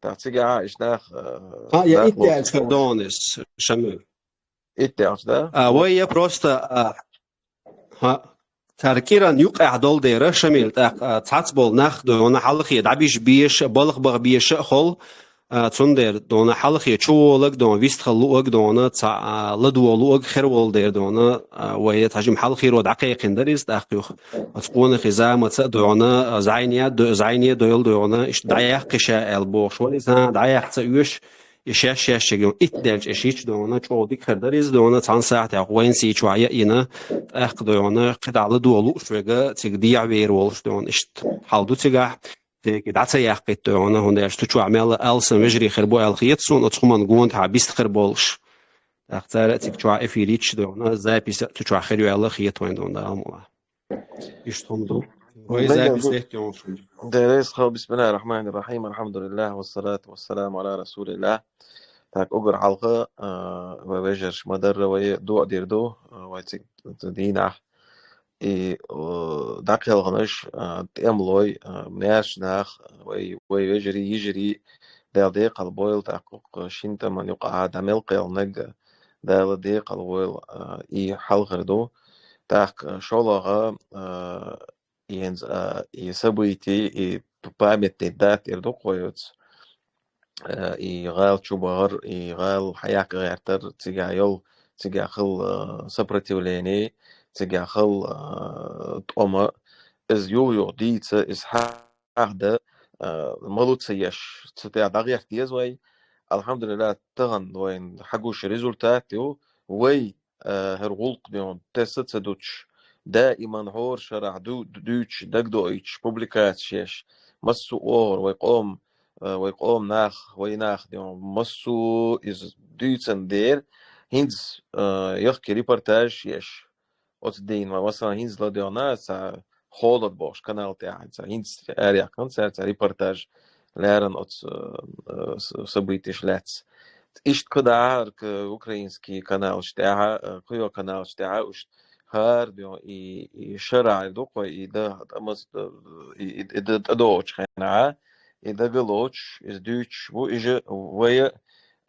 تحتيجا إشناخ ها يا داخلو إنت كردونس شمل إتعش ده وهي بروستا ها تركيرا يقع دول ديرة شمل تعصبول ناخ دونا حلقية دعبيش بيش بلغ بغ بيش خل تسندر دونا حلقية شولك دونا ويست خلوك دونا تع لدولوك خيرول دير دونا وهي تهجم حلقية رود عقيقين دريس داخيوخ تقون خزامة دونا زعينية دويل دونا إش دعيق قشا البوش وليزا دعيق تسيوش يشاش شاشجون إتدلج إشيش دونا شوديك خردريز دونا تان ساعة وين سي شوية إنا أخ دونا قطع لدولو شوية تقديع بيرولش دون إشت حالدو تجاه دعتا يحقيت دونا هون إشتو شو عمل ألسن مجري خربو الخيط سون أتخمان جون تعبيست خربولش أختار تكتشوا إفيريتش دونا زي بيس تكتشوا خيرو الخيط وين دونا المولا إشتهم دو وهي زي بيس دونشون دريس خو بسم الله الرحمن الرحيم الحمد لله والصلاة والسلام على رسول الله تاك أجر حلقة وبيجرش مدر وي دو دير دو ويتك دينا داك الغنش تأملوي مناش ناخ وي يجري يجري ديق البويل تحقق شنت من يقع دمل قيل نج دال ديق البويل حلقة دو تاك شولغا ينز يسبويتي بامت دات يردو قويوت يغال شبار يغال حياك غيرتر تيجايل تيجاخل سبرتيوليني تيجاخل تقوم إز يو ديت إز حاجة ملوت سيش تتاع دغير تيزوي الحمد لله تغن وين حقوش ريزولتاتيو وي هرغولق ديون تست سدوتش دائما هور شرع دوتش دق دويتش بوبليكاتشيش مسو اور ويقوم ناخ ويناخ ديون مسو إز دوتسن دير هينز يحكي ريبورتاج يش أتدين ما مثلا هينز لديونا سا خولد باش كانال تاعي سا هينز أريا كان سا ريبورتاج لارن أت سبيتش لاتس إشت كدار كأوكرانسكي كانال شتاعها كيو كانال شتاعها وش هار ديون شرع دوق وإذا أمس إذا أدوش خناعة إذا قلوش إز دوش بو إجا ويا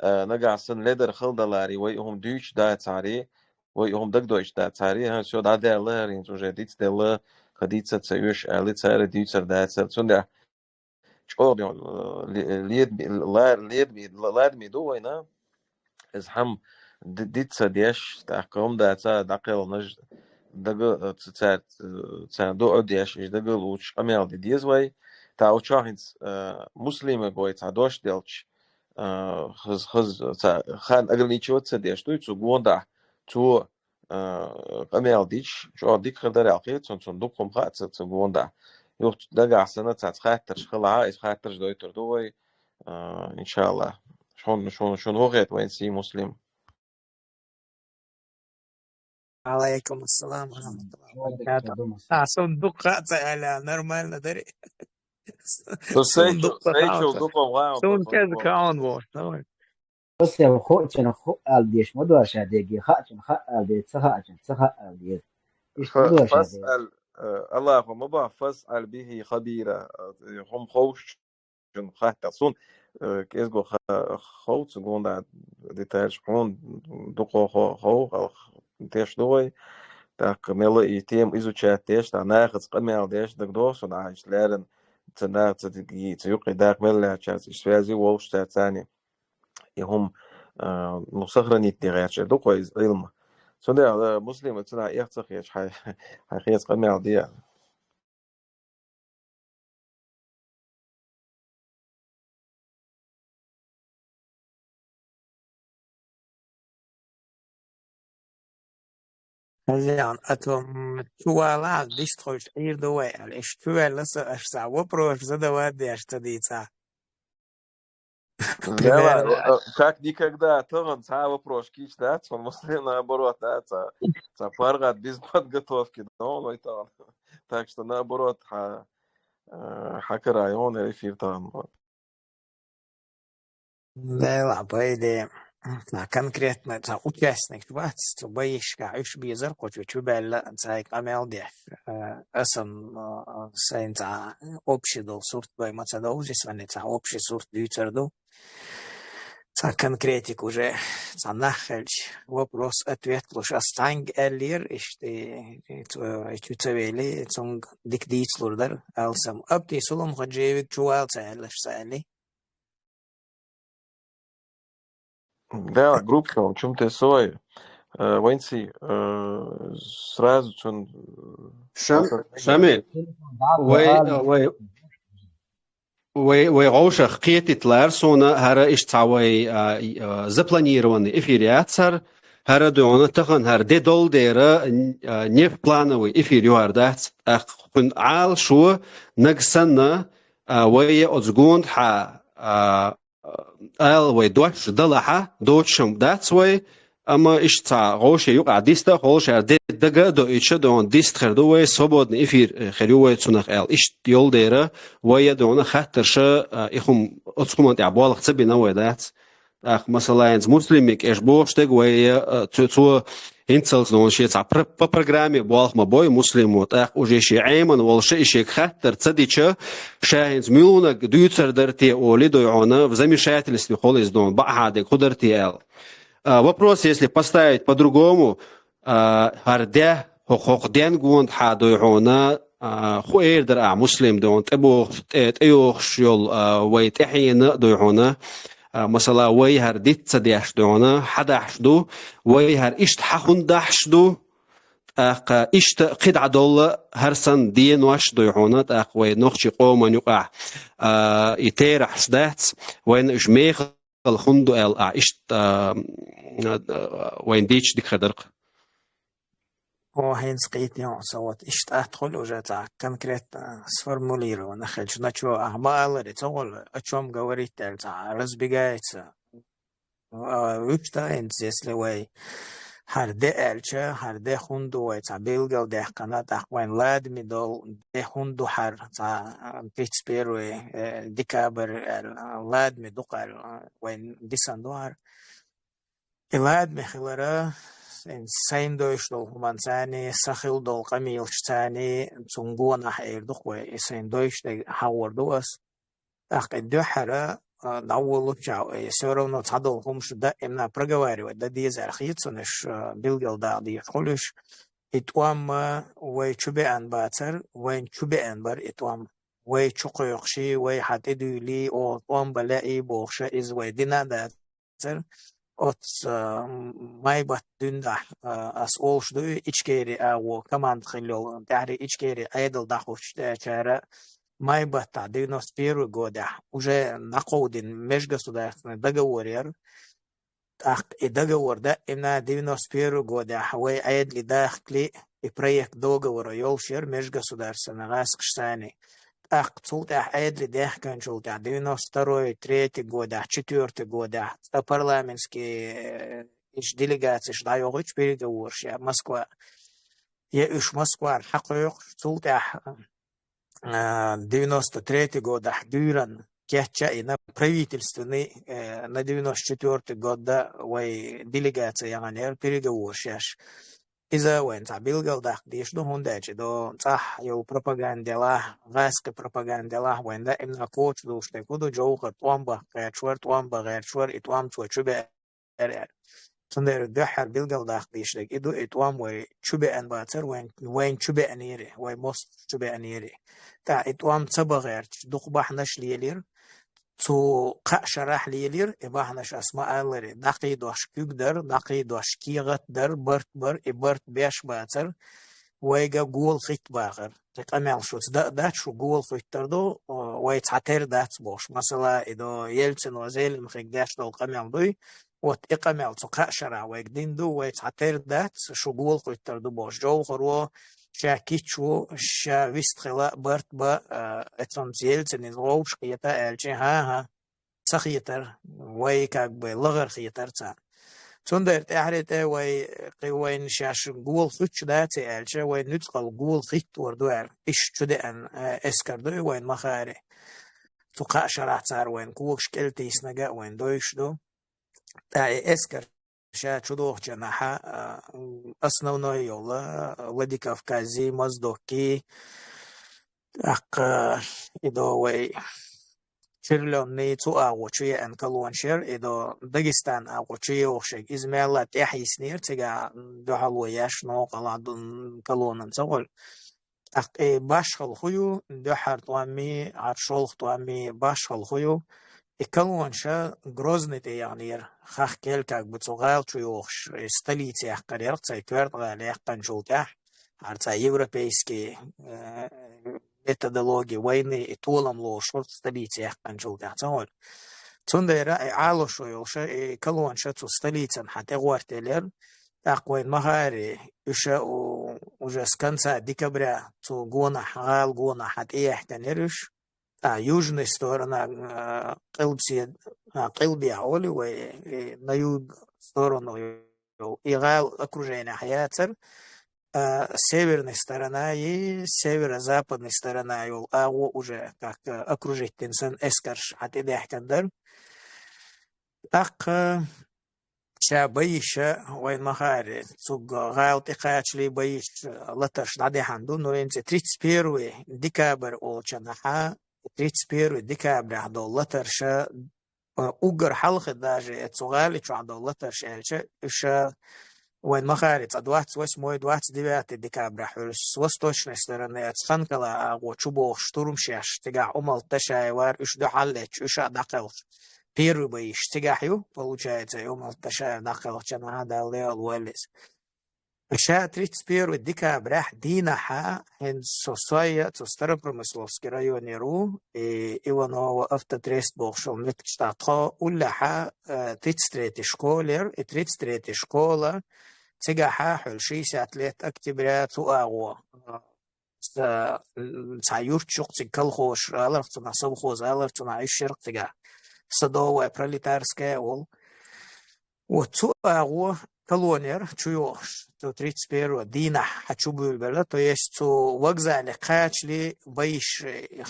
نقعسن لدر خلدلاري ويهم دوش دات عاري ويهم دق دوش دات عاري ها شو دا دير لهرين تو جديد دل خديت تسيوش ألي تسار دوشر دات سنده شو ديون ليد مي دو وينا إز هم ديت سديش تحكم داتا دقيل نج دقل تسار دو أديش إج دقل وش أميال دي ديزوي تا وشاهنز مسلمة قوي تا دوش ديلش خز خان أقل نيشو تسديش تو تسوقون دا تو أميال ديش شو ديك خدر عقيل تون دوكم خات تسوقون دا يوخ دقع سنة تا تخاترش خلعا إز خاترش دوي تردوي إن شاء الله شون هو غيت وين سي مسلم عليكم السلام ورحمة الله وبركاته. صندوق سألا نورمال ندري. صندوق سيشو دوكم غاو صندوق كذا كاون بور. بس يا خو كنا خو الديش مدور شاديجي خاطر خا الديش سخا الديش إيش مدور شاديجي فاسأل الله ما بقى فاسأل به خبيرة هم خوش جن خاطر صون كيس جو خوت جون دا ديتاج كون دوكو خو تيش دوي так мело и тем изучать теш та нахц камел деш так дос он аж лерен цена цдги цюк дак мелла час связи волш тани и хум ну сохранить не речь доко из илма сюда муслим цена яхцах яч хай камел дия Halian atom tuala distroj ir doe al estuel sa wopro задавать дештадица. Да, как никогда, то он вопрос да, он муслим наоборот, да, фаргат без подготовки, но он это. Так что наоборот, хакерай, он эфир там. Да, по идее. конкретно участник то боишка уж безер хочу чубелла цай камелде асам сайнца общий дол сурт бай мацадоузи сванеца общий сурт дюцерду конкретик уже нахельч вопрос ответ луж астанг эллир иште чуцевели цунг дикдицлурдар алсам апти сулум хаджевик чуалца эллаш сали. Да, группа, в чем-то свой. Ванси, сразу он... شامل وي غوشخ قيتت لارسونا هر اشتاوي запланированный эфириатсар هر دونا تخن هر دي دول ديرا نيف بلانوي эфириوردات اخن عال شو نقسنا وي ازغوند ح ال وي دوش دلها دوشم داتس وي اما اشتا غوشه يقع ديستا غوشه دغه دو ايش دون ديست خردو وي свободный эфир خريوي цунах ال ايش يول ديرا وي دون خاطرش اخم اتسكومنت يا بالغ تبينا وي دات اخ مثلا مسلمك ايش بوشتك وي تو انتلز نون شي تاع по программе بالغ ما بوي مسلم وتاخ уже شي عيمن والش شي خاطر تديچ شاهنز ملونك دوتر درتي اولي دوعنا в замешательстве холез дон бахаде кудерти ال вопрос, если поставить по-другому, هرده حقوق دين قوند حادو يعونا خوير درع مسلم دون تأيوخ يول ويتحين دو يعونا مثلا وي هرديت تديش دونا حداش دو وي هر اشت حخون داش دو اشت قدع دول هرسن دين واش دو يعونا وي نوخشي قوما يقع يتيرح شدات وين جميخ الخندو ال اشت وين ديش ديك خدرق هين سقيتني صوت اشت ادخل وجات كونكريت سفورموليرو نخلش ناتشو احبال تقول اتشوم говорить تاع разбегается ويبتا если وي هرده الچه هرده خوندو وي تاع بيلغل دهقنا وين لاد ميدول ده خوندو هر تاع بيتسبيرو ديكابر لاد ميدوقال وين ديساندوار الاد مخلرا سين دوشلو همانساني سخيل دول قميلشتاني تونغونا حيردوق وي سين دوش حوردوس اقد دوحرا دعوة لجاو سورونو تعدل همش دائما проговаривать да диез архицунеш билгел да ди холиш итвам وي чубеан бацар وين чубеан бар итвам وي чуқоқши وي حتدولي او طوام بلاي بوخش از وي دينا داتر от ماي بات دوندا اس اولش دو ичкери او команд خلول تعري ичкери айдл дахуш чара май бата 91 года уже находен межгосударственный договор и договор да именно 91 года وي айдли дахли и проект договора يولشر межгосударственный раскштани цулта айдли дахканчул 92 3 года 4 года парламентские делегации шдайогыч переговоры Москва я уж Москва حقوق цулта 93 года дюран кеча и на правительственный на 94 года вой делегация янер переговорщаш из-за войн забилгал да диш до хундачи до цах его пропагандела васка пропагандела войн да именно коч до что куда джоуха томба гачвар и том чубе Сандер дохар билгал да диш лек иду итвам вой чубе ан бацер войн чубе анири вой мост чубе анири تا اتوام صبغير دقبح نش ليلير تو قشرح ليلير اباحنش اسماء لري دقي دوش كيقدر دقي دوش كيغت در برت ابرت بيش باتر ويجا جول خيت باغر تقمل شو دا شو جول خيت تردو ويتعتر دات بوش مثلا اذا يلتن وزيل مخيقداش دو قمل دوي وات اقمل تو قشرح ويقدين دو ويتعتر دات شو جول خيت تردو بوش جو خرو شاكيتشو شاويستخلا برت با اتسون زيلتن الغوش قيتا الجي ها سخيتر وي كاك بي لغر خيتر تا تندر احريتا وي قوين شاش قول خيتش داتي الجي وي نتقل قول خيت وردوار اش جدأن اسكردو وين مخاري تقا شرح تار وين كوكش كالتي سنقا وين دويش دو Эскер чудох джанаха основной yola Владикавказе, Моздоки, идо Чирлённый цуагучи анкалуаншер идо Дагестан агучи охшек измелла тяхиснир тига дохалуяш но каладун калонан цагол башхал хую дохар туами аршол туами башхал хую Икалуанша Грозный тиянир хахкел как бы цугал чуйохш столицы ахкарер цайтверд галех канчултях арца европейские методологии войны и толом лошор столицы ахканчултях цагол Цундера ало шойолша Икалуанша цу столицам хате гуартелер Такой махари уже с конца декабря цу гона гал гона хате яхтанериш южная сторона Кылби Аули, на юг сторону Игал окружение Хаяцер, северная сторона и северо-западная сторона Агу уже как окружить Тенсен Эскарш Атидехтандер. Так شا بيش وين مخاري تسوق غاو تقاتلي بيش لطش نادي حندو نو انت تريتس بيروي ديكابر او چنحا تريتس بيروي ديكابر عدو لطرش اوغر حلق داجي تسوغالي چو عدو لطرش الچه اش وين مخاري تدوات وش موي دوات ديبات ديكابر حلس وستوش نسترن تسخنكلا اغو چوبو شتورم شاش تقع امال تشايوار اش دو حلچ اش دقلش Первый боишь тягахю, получается, и он ташая нахал чана далео луэлис. Ша 31 декабря динаха эн сосая со Старопромысловский район Иру и Иваново автотрест бошел меткштатхо улляха 33 школер и 33 школа тягаха хул 60 лет октября цуаго. Цаюрчук цикалхош аларцуна совхоз аларцуна ишерк тяга. Садовая пролетарская ол. Вот цуагу колонер чуёш, то 31 дина хочу бульбела, то есть цу вокзале качли боиш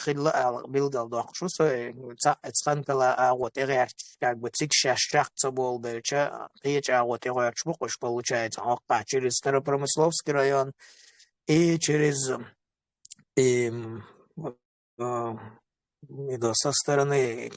хилла билдал дохшу, so цанкала агот эрч как бы цик шашчах цабол белча, речь агот эрч букош получается, окка через Старопромысловский район и через со стороны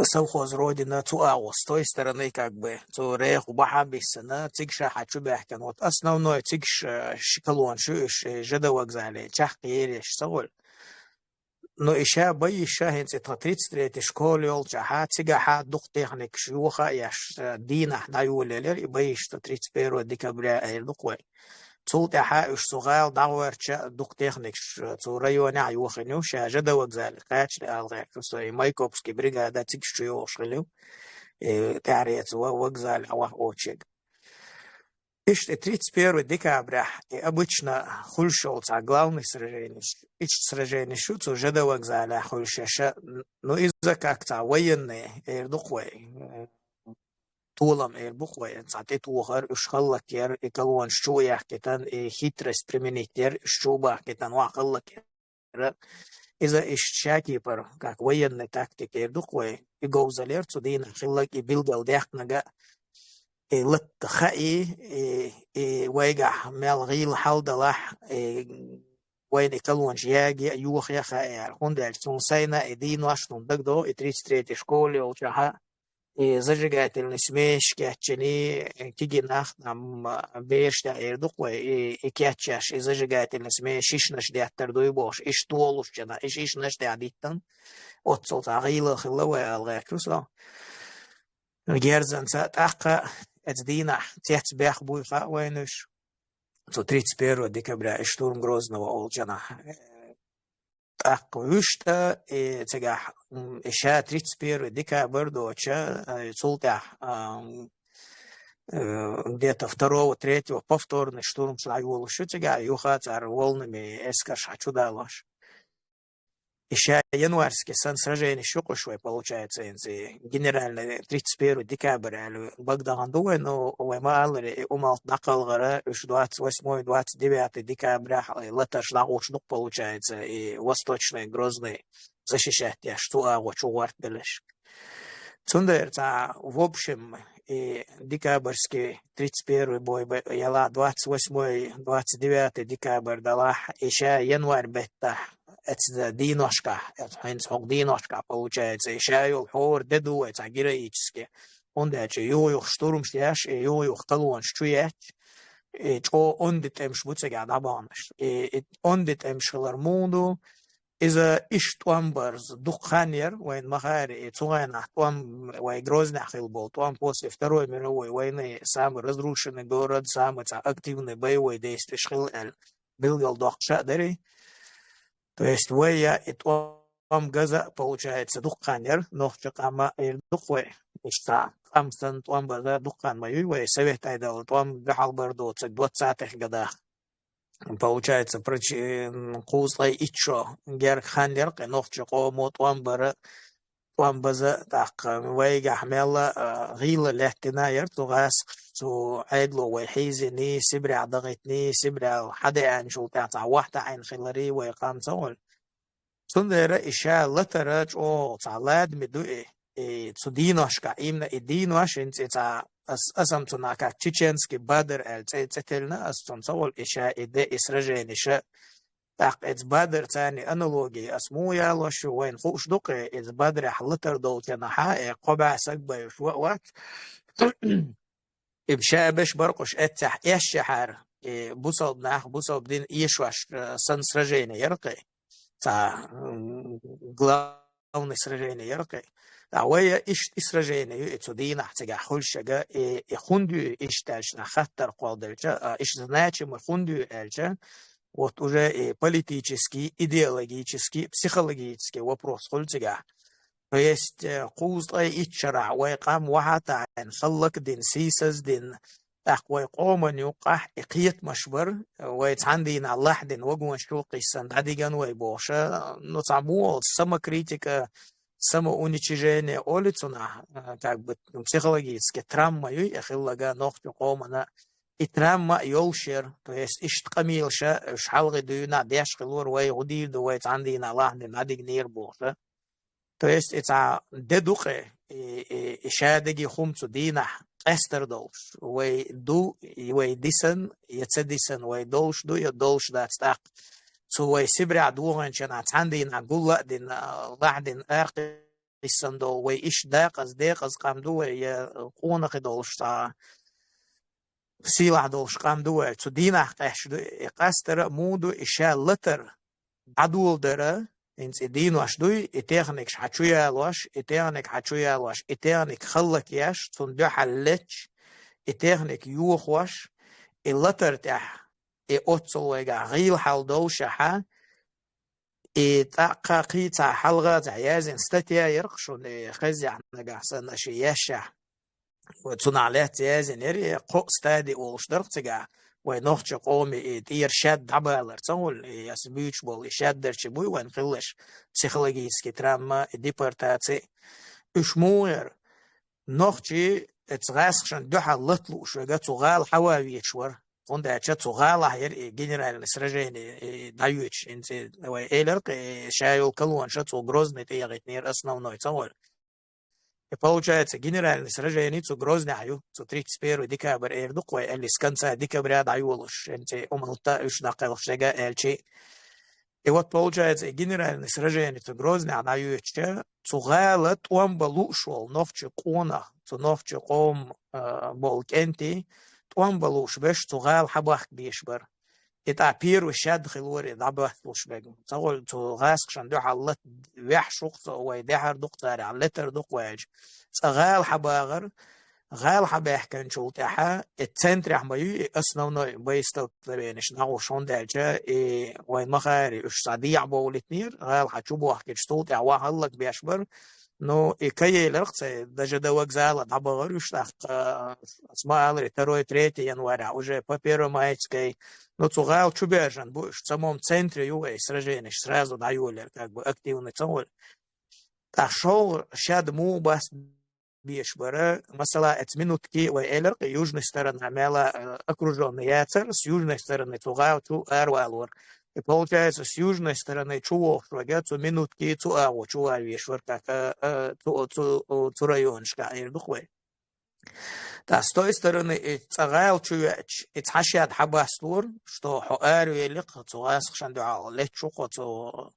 совхоз Родина Цуао, с той стороны как бы Цуреху Бахабисана, Цикша Хачубяхкан. Вот основной Цикш Шикалон Шуш, Жеда вокзале, Чахкириш, Сауль. Но еще боишься, это 33 школе, Олчаха, Цигаха, Духтехник, Шуха, Яш, Дина, Наюлелер, и боишься 31 декабря, Эрдукой. صوت حائش صغال دعورش دوق تكنيكش ريوني عيوخنيو شاجة وقزال قاتش لألغير كسوي مايكوبسكي بريغادا تكشو يوشغليو تعريت وقزال عواه اوتشيك إيش 31 декабря обычно хульшолца главный сражение сражение цу жада вокзаля хульшеша но из-за как-то военные эрдуквей Толом буквой, цатет ухар, ушхаллакер, и колон шуях кетан, и хитрость применитер, шубах кетан вахаллакер. Из-за исчакипер, как военной тактики, духвой, и гоузалер, цудина, хиллак, и билдал дяхнага, и латтхаи, и вайга, мелгил халдалах, и وين كلون جياجي يوخ يا خير هندل سونسينا إدين واشنون دقدو 33 школе улчаха и зажигательный смесь кятчани кигинах нам бешта эрдукве и кятчаш и зажигательный смесь шишнаш диаттер дуйбош и штолушчана и шишнаш диадиттан отцол тагила хиллаве алгакуса герзанца така эцдина тяцбях буйха войнуш 31 декабря штурм Грозного Олчана. Так, вышта, и сега, еще 31 декабря доча, султя, где-то 2-3 повторный штурм Славолушу, сега, юха цар волнами эскаша чудалош. Еще январский сан сражение шукушвой получается, генеральный 31 декабря, Багдагандуэ, но Уэмалри умал накалгара, 28-29 декабря, латаш лагушнук получается, и восточный Грозный защищать, что агу чугуарт белеш. Цундер, в общем, декабрьский 31 бой, яла 28-29 декабрь дала, еще январь бетта, это диношка, это диношка получается, еще юл деду, это героически. Он дальше юх штурм шляш, юх колон штуяч, он детемш буцега дабанш, он детемш лармунду. إذا إيش توامبرز دخانير وين مخاري توغانا توام وين грозный хилбол, توам после Второй мировой войны самый разрушенный город, самый активный боевой действие шхил-эль был дохшадери. То есть вая и توам газа получается духанер, но чакама и духве. Ишта амстан توам газа духан мою вая совет айдал توам гахалбардо 20-х годах. Получается, кузлай ичо, герханлер, нохчо кому туамбаза, так, вейга хмела, гила лехтинайер, тугас, ту айдло вейхизини, сибря дагитни, сибря хадиан шултаца, вахта айн хилари вейқам цаул. Сундера иша латарач о цалад медуи, цу диношка, именно и динош, инца أسم تناك تشينسكي بدر التلنا أستون صول إشاء إداء إسرجين إشاء إذ بدر تاني أنالوجي أسمو يالوش وين خوش دقي إذ بدر حلتر دولت نحاء قبع سقبة يشوق وقت إبشاء بش برقش أتح إيشحر بوصل ناخ بوصل بدين إيشوش سن سرجين يرقي تا главное сражение яркое. Awaya ish сражение это дина хтага хулшага и хунду ish таш на хаттар квалдельча ish значимо хунду эльча вот уже политический, идеологический, психологический вопрос хулчага. То есть кузлай ичара вайкам вахата ан халлак дин сисас дин أقوى قومن يقح إقيت مشبر ويتعندين الله دين وجوان شوقي سندعديجان ويبوشة نطعمو سما критика, самоуничижение олицуна, как бы психологически травма юй эхиллага нохтю комана и травма йолшер, то есть иштqamilша шалги дуна дешхилур вай гудиду вай цандин Allah дин адиг нир боша. То есть это дедухе и шадиги хумцу дина Esther dolš, vai du, vai disen, disen, vai dolš du, dolš dat stak. So vai sibra duhan chana tandina gulla din lahdin arqisan do, vai ish daqas qamdu, vai qonaq dolš ta silah dolš qamdu, so dina qesh du, Esther mudu isha litter adul dara, إنت دينو أشدوي إتيغنك حتشويا لواش إتيغنك حتشويا لواش إتيغنك خلك ياش تندوح اللتش إتيغنك يوخ واش اللتر تاح إوتصل ويقع غيل حال دوشة إتاقا قيتا حلغة تعيازين ستاتيا يرقشون خزي عنقع سنشي ياشا وتنعلات يازين يري قو ستادي أولش درقتقع ونوخش قومي تير شاد دبالر تقول يسبيش بول شاد درشبوي ونخلش психологический травма депортации اشموير نوخشي اتغاسخشن دوحا لطلو شوغا تغال حواوي شور فون دا تغال هير جنرال سражение даюч انت эйлер шайл колон шату грозный тегет нер основной тقول. И получается, генеральное сражение цу Грознаю, цу 31 декабрь эрдуквай, или с конца декабря даюлуш, энти умалта уж накалшега эльчи. И вот получается, генеральное сражение цу Грознаю даюче, цу галат уамбалу шел, новче кона, цу новче ком болкенти, уамбалу шбеш цу гал хабах бишбар. Это первый шад хилори дабах лушбегу. Цагол цу гасхшан ду халлат вях шуқса уай дехар дуқтари, аллетер дуқвайж. Цагал хабагар, гал хабах кан шултаха, الцентре ахмаю основной боестолкновениш нагу шондальча и уай махари уж садиع болитнир, гал хачубуах кич толтя вахаллак бешбар. Но и каелерцы даже до вокзала добавили, что смотри, 2-3 января, уже по Первомайской, но цугал чубежан, будешь в самом центре юга сражений, сразу на юлер, как бы активный цугал. Так шел, шад му бас бешбара, масала эти минутки, вайлер, южной стороны имела окруженный яцер, с южной стороны цугал, чу арвалур. И получается, с южной стороны чувов швагя, цу минутки, цу аву, чува вишвар, как цу районшка, ирдухвей. Да, с той стороны, и цагайл чувяч, и цхашиад хабастур, что хуарю елик, цу гасхшан дуал, лечуко, цу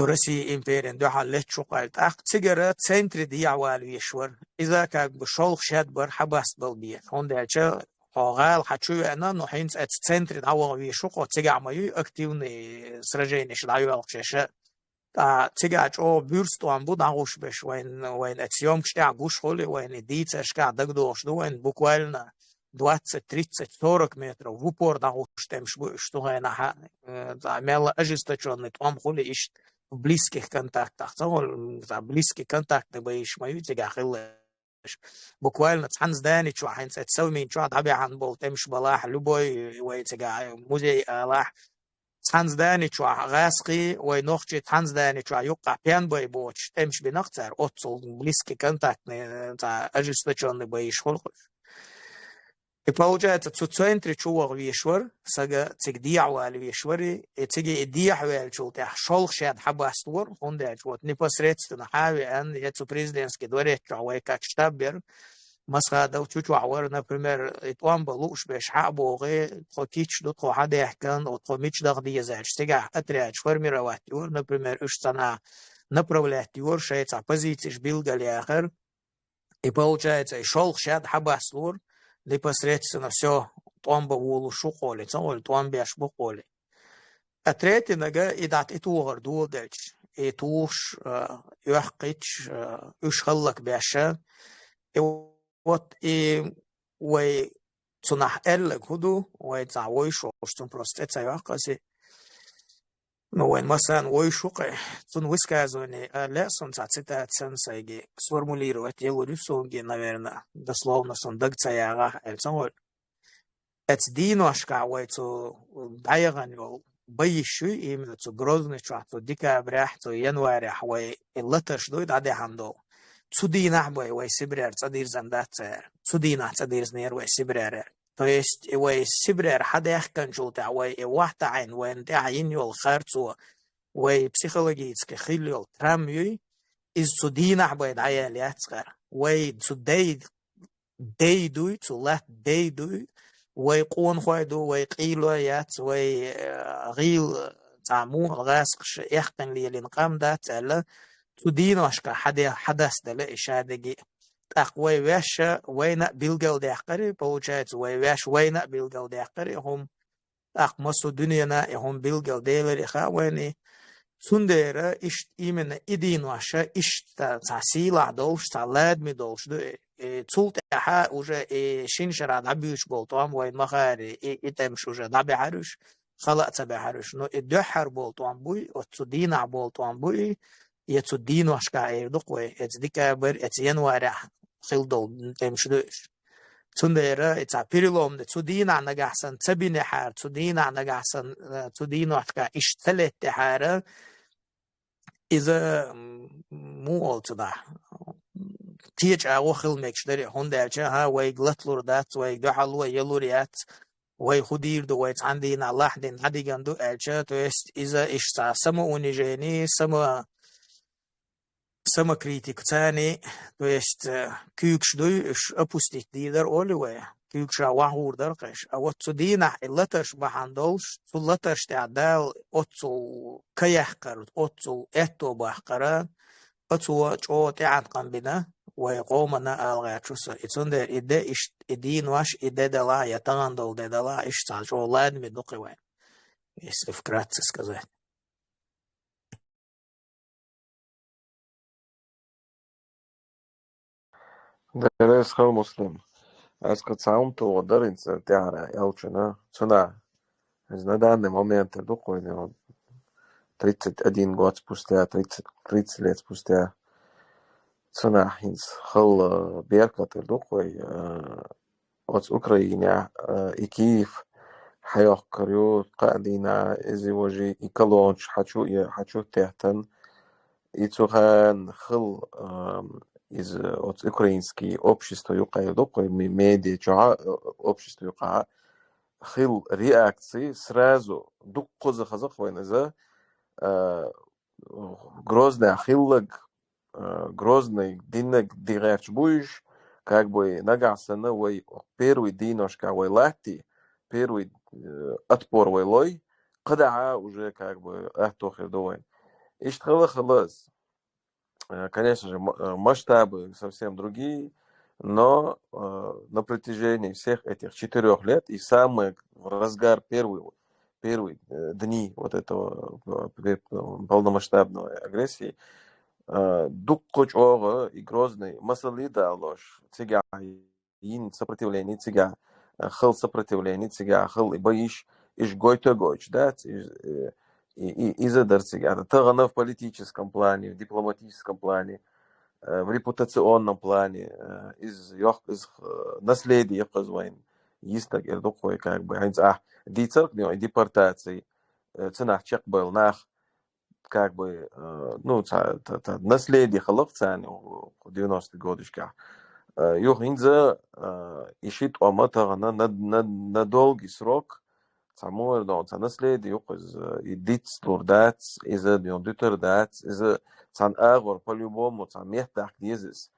России империен дуал, лечуко, ах, цигара центре диявал вишвар, إذا как бы шел шад бар хабаст был бьет, он дальше قال حتشوي أنا نحين تسنتر دعوة ويشوق تجا مايو أكتيفني سرجين إيش دعوة القشة تا تجا جو بيرست وان بود عوش بش وين أتيوم كشتاع عوش خولي وين ديت أشكا دقدوش دو وين بوكوالنا 20, 30, 40 метров в упор дعوش تمش بو что هنا ح مال أجستشون نتوام خولي إيش в близких контактах تقول близкий контакт بيش مايو تجا خل بوكوالنا تحن زداني شو حين تسوي من شو عبي عن بول تمش بلاح لبوي ويتجا موزي لاح تحن زداني شو غاسقي وينوخشي تحن زداني شو يقع بيان بوي بوش تمش بنقطر أتصل близкий контакт تا أجستشون بيش خلق. И получается, что в центре чувак вишвар, сага цигдиявал вишвари, и циги идиявал чулте, шолхшад хабастур, он дальше вот непосредственно хави, он это президентский дворец, чувак как штабер, масхада чувак, например, итвам балуш беш хабоги, хотич дут хада яхкан, от хомич дагди зальш, цига отряд формировать юр, например, ушцана направлять юр, шейца позиции билгали ахер, и получается, и шолхшад хабастур, непосредственно все томба вулу шуколи, цаоль томби аш буколи. А третий нога и дат и тугар дуодельч, и туш юхкич юшхаллак бяша, и вот и вой цунах эллек худу, вой цавой шо, что просто это юхкаси. Ну, вой масан вой шукай, цун высказывание, лесон цитат сенсайги, сформулировать его рисунки, наверное, дословно сон дагцаяга, эльцаоль. Это диношка, вой цу дайганьол, боищу именно цу грозный чуа, цу декабрях, цу январях, вой латаш дуй даде хандол. Цу динах бой, вой сибрер, цадир зандацер, цу динах цадир знер, вой сибрер. То есть, вой сибрер хадех канчулта, вой вахта айн, вой нтяин йол харцу, вой психологически хилил трамюй, из цу динах бой дая ляцкар, вой цу дейдуй, цу лат дейдуй, وي قون خويدو وي قيلو يات وي غيل تعمو غاسقش يحقن لي لنقام دات ألا تدين واشكا حدث دل إشادقي تقوي واش وينا بيلغل ديحقري получается وي واش وينا بيلغل ديحقري هم أقمصو دنيانا هم بيلغل ديلري خاويني سنديرا إشت إيمن إدين واشا إشت تسيلا دولش تلاد مي دولش دو цулт ха уже шиншара дабюш бол том вой махари и темш уже дабяруш хала цабяруш но и дохар бол том буй от цудина бол том буй и цудино ашка эрдукой эц декабр эц января хилдол темш душ цундера эц перелом де цудина нагасан цабине хар цудина нагасан цудино ашка иштелет хара иза муол цуда تيج أوخل مكشدري هندالش ها ويغلطلور دات ويغحلو يلوريات ويخدير دو ويت عندين الله دين هدي جندو ألشة تويست إذا إشتا سما ونجاني سما كريتيك تاني تويست كيوكش دو إش أبوستيك ديدر أولوي كيوكش واهور درقش أو تدينا اللتش بحندولش تلتش تعدال أتو كيحقر أتو إتو بحقران أتو جو تعدقن بنا ويقومنا الغاتشوس إتسندر إدى إش إدين واش إدى دلا يتغندل دلا إش تعجو لاد مدقي وين если вкратце сказать. Deres хал muslim. Es kad saunto darins teārā jaučana, цена. Es на данный момент думаю, 31 год спустя, 30 лет спустя, цена из хал беркат думаю, от Украины и Киев حيحكروا قاعدين إزواجي يكلونش حشو تحتن يتوهان خل из украинские общества юкай докой медиа чуа общество юка хил реакции сразу дук коза хазах война Грозный ахиллаг, Грозный динег дирерч буиш, как бы нагасана вой первый диношка вой лати, первый отпор вой лой, когда уже как бы ахтохер довой. Иштхала халас. Конечно же, масштабы совсем другие, но на протяжении всех этих 4 лет и самый в разгар первый дни вот этого полномасштабной агрессии, дук кочога и Грозный масалида ложь, цыга ин сопротивление, цыга хыл сопротивление, цыга хыл и боишь, иш гойто гойч, да, и изадар цыга. Это в политическом плане, в дипломатическом плане, в репутационном плане, из наследия позвонит. Есть так такое, как бы, ди церкви, депортации, ценах чек был, нах, как бы, ну, наследие халахцан в 90-х годочках. Юх инза ищет омата на долгий срок, самое но наследие юх из идиц лурдац, из дютердац, из цан агор по-любому, цан мехтах дизис,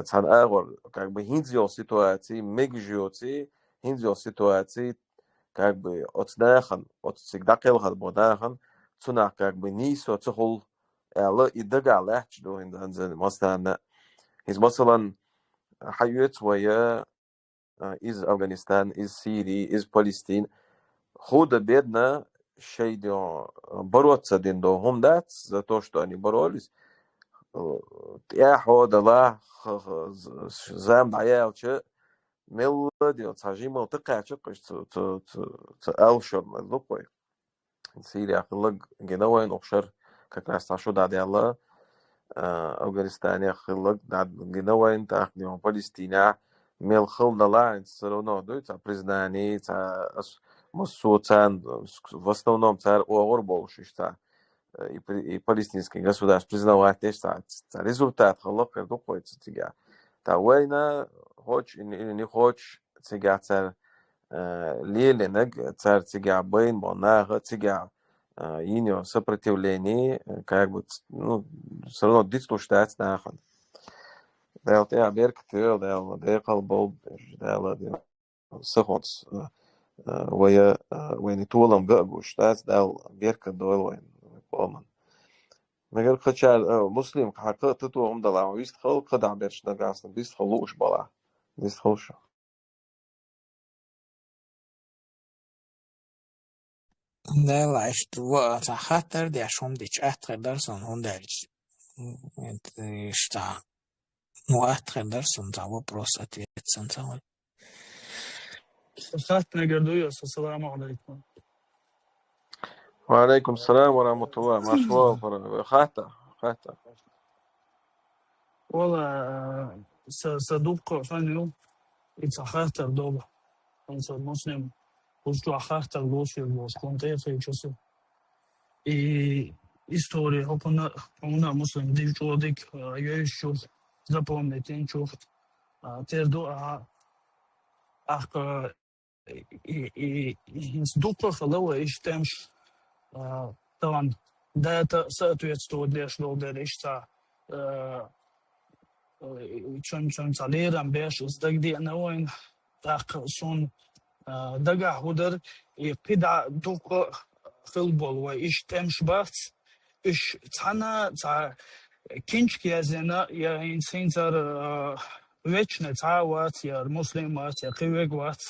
цан агор, как бы хинзио ситуации, мегжиоци, хинзио ситуации, как бы от нахан, от всегда келхат бодахан, цунах как бы нисо цухул, элла и дага лахч до инзан мастана. Из масалан حيوت ويا из Афганистан, из Сирии, из Палестины. Худо бедно шейдо бороться диндо хумдат за то, что они боролись. Я ходала зам даялче мелодию цажимо тыкаче ц алшор лупой. Сирия хлаг генауэн охшар как раз ташу дадяла Афганистане хлаг дад генауэн тахнем Палестина мел хлдала все равно дуется признание Мосуцан в основном царь Оор Болшишта и палестинский государство признавать результат халака доходится тига. Та война хочешь или не хочешь тига царь леленег царь тига бейн монага тига иньо сопротивление как бы ну все равно дислушать нахан. Дел те берк тел дел декал бол дел сахонс وين طولهم جاءوا شتات دال بيركا دول وين قومن مگر خچال مسلم حقا تتو هم دلا ويست خل قدع بيرش نغاسن بيست خلوش بلا بيست خلوش Dela isto ta hatar de ashom de chat darson hundarj. Sta no atrer darson ta вопрос ответ центral. خاتنا قردويوس السلام عليكم. وعليكم السلام ورحمة الله ما شاء الله خاتا والله صدوق فانيو يتخاطر دوبا انت المسلم وشو خاطر دوشي وسكونتي في جسو и история опона муслим дичодик ёшо запомнить ничего тердо ах и инструктор фалова иштемш طبعا ده соответствует для что деришта чон салерам беш сдагди наоин так сон дага худер и قدع دوق خلبول وإشتمش بات إش تانا تا كينش كيازنا يا إنسان تر ويتشنا تا وات يا مسلم وات يا قويق وات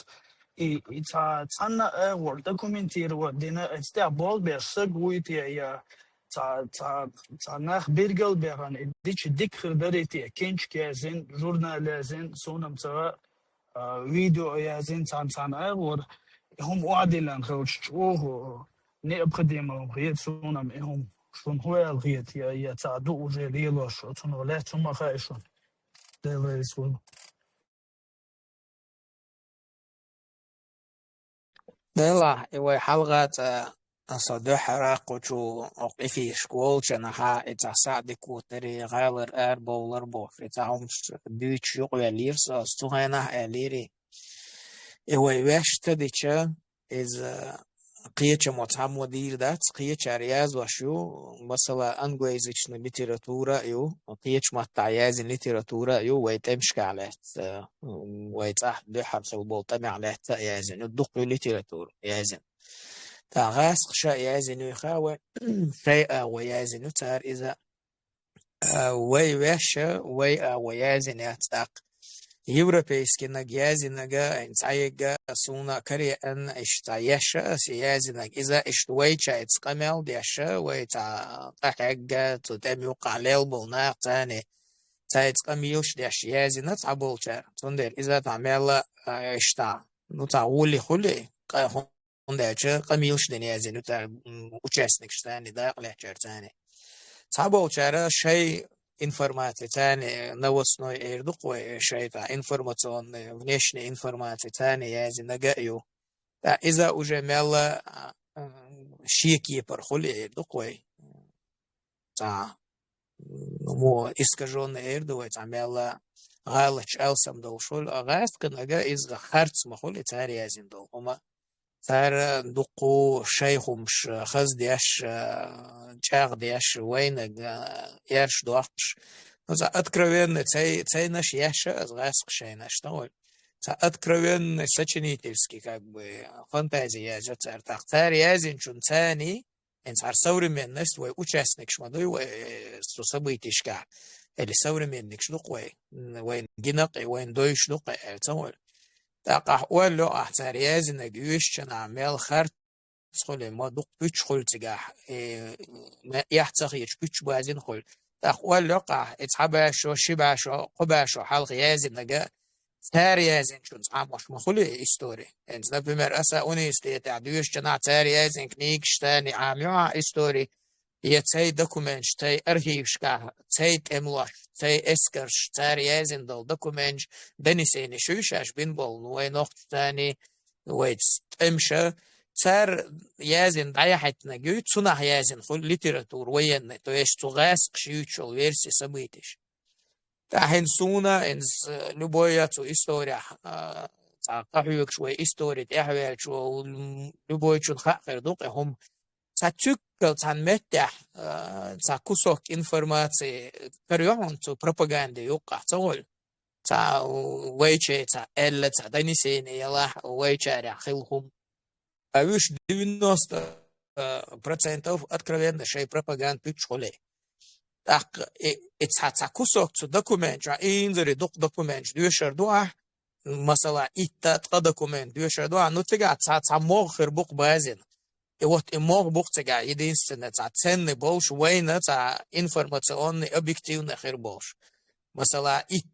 إي تا تانا ورد دوكومنتير ودينا استيا بول بيرسق ويت يا تا ناخ بيرجل بيران ديش ديك خردريتي كينش كيازن جورنالازن سونم تا فيديو يازن تان ور هم وعدلان خوش اوه необходимо реакционным им что хуя говорит я таду уже лилош что он лет ума хайшо делает свой Dela iwe halgat صدو حراق وشو في شكول شنها اتساع دكوتري غالر بولر بوف اتهم ديش يقوى ليرس استوهنا ليري ويواش تديتشا إذا قيتشا مطعم ودير دات قيتشا رياز وشيو مثلا أنجويزيش ليتراتورا يو قيتش مطعياز ليتراتورا يو ويتمشك على ويتاح بحر سوبول تمع على يازن الدق ليتراتورا يازن تاغاس خشا يازن يخاوي شيء ويازن تار إذا ويواشا ويازن يتاق Европейский нагязинага инцайга суна Кореян иштаяша сиязинаг иза иштвайча ицкамел диаша вайта тахагга тутемю qalel bulna тани цайцкамилш диаш язина цаболча тундер иза тамела ишта ну таули хули хундача камилш денязину та участник штани да лехчертани цаболчара шей информации тани новостной эрдукой шейта информационный внешней информации тани язи нагаю та иза уже мела шики пархули эрдукой та ну искаженный эрдукой та мела галач алсам долшул агаст нага из харц махули тari язин дол ома تار دقو شيخمش خز دياش جاغ دياش وين يرش دوقش نزا откровенно цей наш яша азгаск шейнаш тол та откровенно сочинительский как бы фантазия я цар тахтар язин чун цани эн цар современность вой участник шмадой со событишка или современник шлукой войн гинак войн дойш шлукой цол تاقح ولو احترياز نجيوش نعمل خرط خل ما دق بيش خل تجاح ما يحتاج بيش بازين خل تاق ولو قح اتحبش شو شبش شو قبش شو حلق يازن نجا تاريازن شو تعمش ما خل إستوري إنت نبمر أسا أوني استيتعديوش جنا تاريازن كنيكش تاني عاميوع إستوري يتسي دوكومنش تي أرهيفش كاه تي تملاش تي اسكرش تاريازن دول دوكومنش دنيسيني شوشاش بينبول نوي نقط تاني ويتس تمشى تار يازن ضيحت نجوت صنع يازن خل ليتراتور وين تويش تغاسق شيوتشل فيرسي سبيتش تاحين سونا إنس لبويا تو إستوريا تاقحيوك شوي إستوري تحويل شو لبويا شو الخاقر دوق هم تاتشوكل تان متح تاكوسوك إنفورماتي كريون تو بروباغاندا يوقع تقول تا ويتشي تا إلا تا دانيسين يلاح ويتشي رخيلهم أوش 90% откровенно شيء بروباغاندا بيتشولي تاق تاكوسوك تو دوكومنت إنزري دوكومنت ديوشر دوح مثلا إتا دوكومنت ديوشر دوح نتيجة تا مخر بوق بازين вот имог бухтега единственное ценный больше война информационный объективный хер больше مثلا ит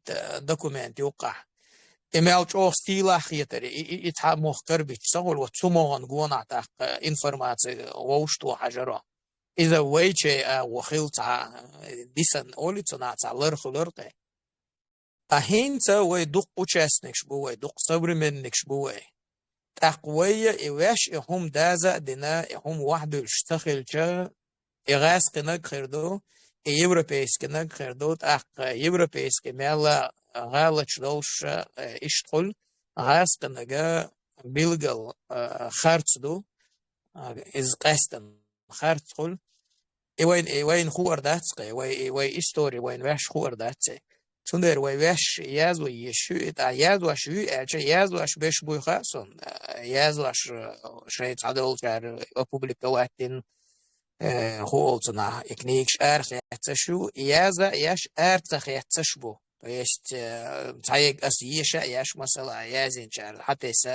документ юка имел чё стила хитери и та мог карбич согол вот сумон гона та информация вошту хажаро إذا ويجي وخيلتا ديسن أوليتنا تعلرخلرقه أهينتا ويدق участник شبوه دق современник شبوه تقوية إيواش إهم دازا دينا إهم وحدو يشتغل جا إغاس كناك خيردو إيوروبيس كناك خيردو تاق إيوروبيس كمالا غالش دوش إشتغل غاس كناقا بيلغل خارج دو إز قاستن خارج خل إيوين خوار داتسقي إيوين إستوري وين واش خوار داتسي تندر ويش يازو يشو تا يازو شو أجا يازو ش بيش بوي خاصون يازو ش شيء تعدل كار بوبليكا واتين هو تنا إكنيكش أرخ يتشو يازا يش أرتخ يتشبو يست تعيق أسيشة يش مثلا يازين شار حتى س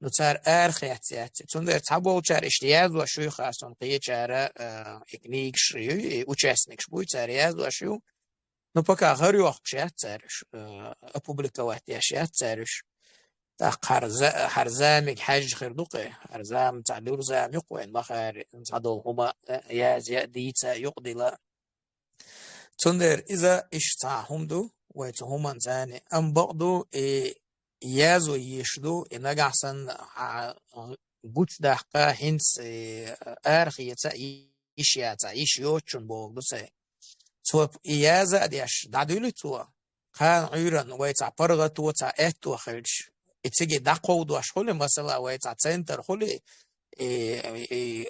نصار أرخ يتشات تندر تعبول شار يازو شو خاصون قية شار إكنيكش участник بوي شار يازو شو Ну, пока горёх пшят цариш, опубликовать яшят цариш. Так харзамик хаж хирдуqe, харзам تعدور زام يقوين بخار تعدول هما ياز يأديتا يقدلا. تندر إذا اشتاهم دو ويتهما تاني أم بقدو يازو يشدو إنك أحسن بوش دحقا هنس أرخيتا إشياتا إشيوتشن بوغدو سي. توب إيازة ديش دعدولي توا كان عيران ويتع برغة توا تا إتوا خلش اتسجي دقو دوش خلي مثلا ويتع سنتر خلي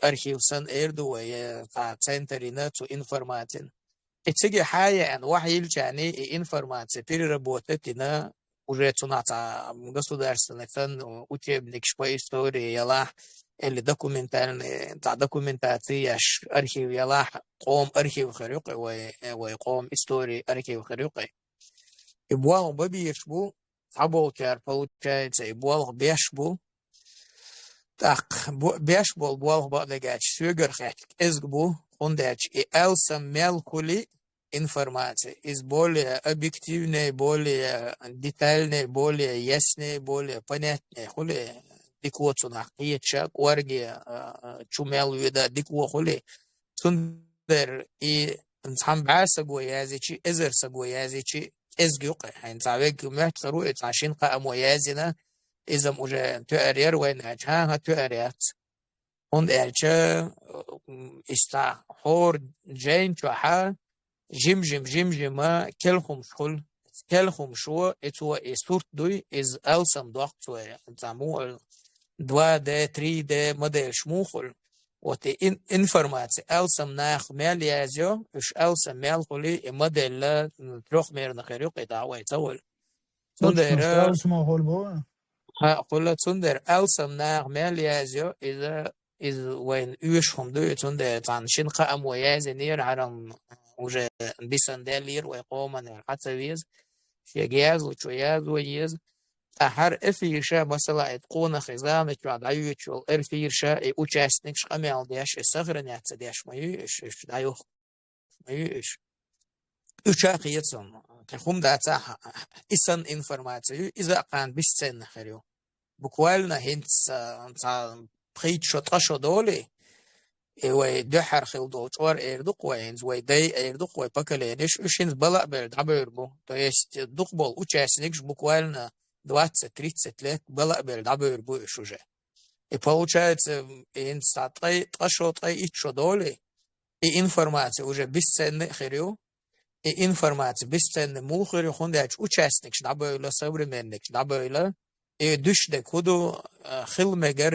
أرخيف سن إيردو ويتع سنترينا تو إنفورماتين اتسجي حاجة أن وحيل يعني إنفورماتي переработать уже цуната государственных учебник по истории ялах или документальные документации архив ялах قوم архив خريقي وقوم истории архив خريقي и буал бабишбу аболчар получается и буал бешбу так бешбу буал бадагач сюгерхат изгбу ондач и элсам мелкули информация из более объективной, более детальной, более ясной, более понятной. Хули диквоцунах иечак уарги чумел вида дикво хули сундер и нцамба сагоязичи эзер сагоязичи эзгюк хайн цавек мехтару عشان قاموا يازنا إذا уже تؤرير وين أجها تؤريات und إستا حور جين شوحا جيم ما كلهم شغل كلهم شو اتوا صورت دوي از ألسم ضغط زعمو 2D 3D موديل شموخل وتي انفورماتي ألسم ناخ مال يازيو اش ألسم مال خلي موديل لا تروح مير نخيريق دعوة تول Точно, تندر اسمه هولبو. ها قلت تندر ألسم ناخ مال يازيو إذا وين يشهم دوي تندر عن شنقة أم ويازي نير عرم уже بيسندالير ويقومن الحتويز شيجاز وشوياز ويز أحر إفيرشا مثلا تقون خزانة بعد عيوش والإرفيرشا участник شقمال دياش الصغر دياش مايوش دايوخ مايوش учаقيتهم كخوم داتا إسن إنفورماتيو إذا كان بيستن خيريو بقوالنا هنتس بخيت شطاشو دولي وي دحر خلدوش اور اردق وينز وي داي اردق وي بكالينش ушинз бала берд абербу то есть дукбол участник буквально 20-30 лет бала берд абербу уже и получается инстатай ташотай ичо доли и информация уже бесценный хирю и информация бесценный мухирю хундач участник дабойла современник дабойла и düşde kudu xilmeger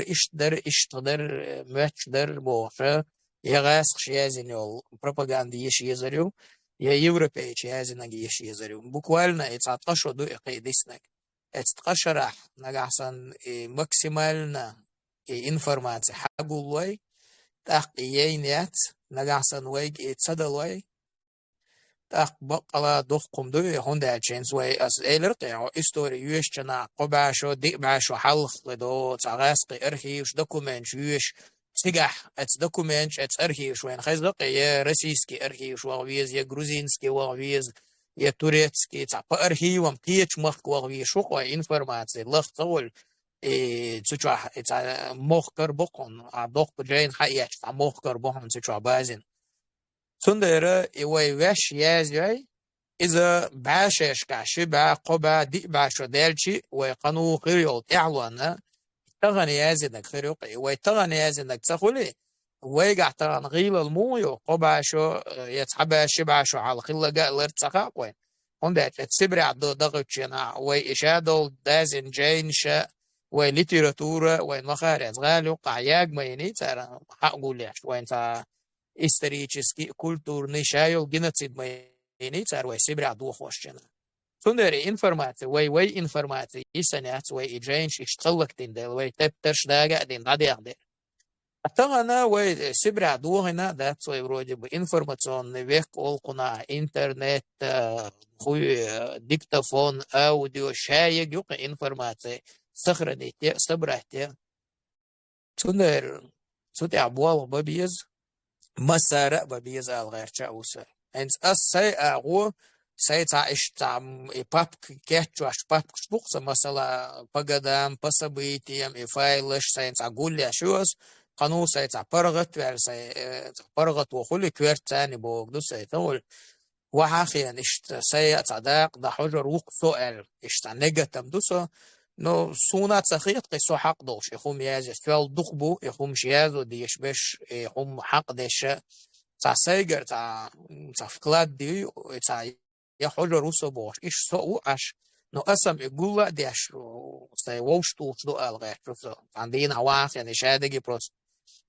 işteder müçder boğuşa yağas yazın yol propaganda yazıyor ya Европейче yazına yazıyor буквально это аташоду иqidisnek это нагасан максимально информация хагулвай тaqiyinat nagasan way تصدلوي بقلا دخكم دوي هوندا تشينز واي اس ايلرقي استوري يوشنا قباشو ديباشو حلق دو تغاسقي ارخيوش دوكومنت يوش تيجح اتس دوكومنت اتس ارخيوش وين خزقي يا روسيسكي ارخيوش واغويز يا грузинский واغويز يا турецкий تاع ارخيوم قيتش مخ واغوي شو قوي انفورماتسي لخ طول تشوح تاع مخكر بقون دوق جاين حياش تاع مخكر بقون تشوح بازين سندرة ويش يازي إذا بعشش كعشبة قبة دي بعشو دالشي ويقنو خيريو إعوانا تغني يازنك خيريو ويتغني يازنك تخولي ويقع تغن غيل المويو قبة شو يتحبى شبع شو على خيلة قال ارتساقا وين هندا تسبري عدو دغتشنا ويشادو دازن جين شا وليتراتورة وين مخارج غالو قعياق ميني ترى حقوليش وين تا исторический, культурный шайл, геноцид майни, царвай сибря двухвощена. Сундери информация, вай информация, и санят, вай и джейнш, и шталлактин дел, вай тептерш дага, один дадягде. А там она, вай сибря двухена, да, свой вроде бы информационный век, олкуна, интернет, хуй, диктофон, аудио, шаек, юка информация, сохраните, собрайте. Сундер, сути абуал бабиез, مسارة ببيز الغير جاوسة إنس أسي أغو سيتعيش تعم إباب كيتشواش باب كشبوكس مثلا بقدام بسبيتيم إفايلش سيتعقول لي أشوز قانو سيتعبرغت وعلى سيتعبرغت وخلي كوير تاني بوغدو سيتقول وحاخيا إشت سيتعداق دا حجر وق سؤال إشت نيجاتم دوسو نو سونا تسخيط قصو حق دوش يخوم يازي سوال دخبو يخوم شيازو ديش بش يخوم حق ديش تا سيجر تا فكلاد دي تا يحجر روسو بوش إش سوء أش Но أسم يقول ديش ووشتو شدو ألغي عندنا واحد يعني شادقي بروس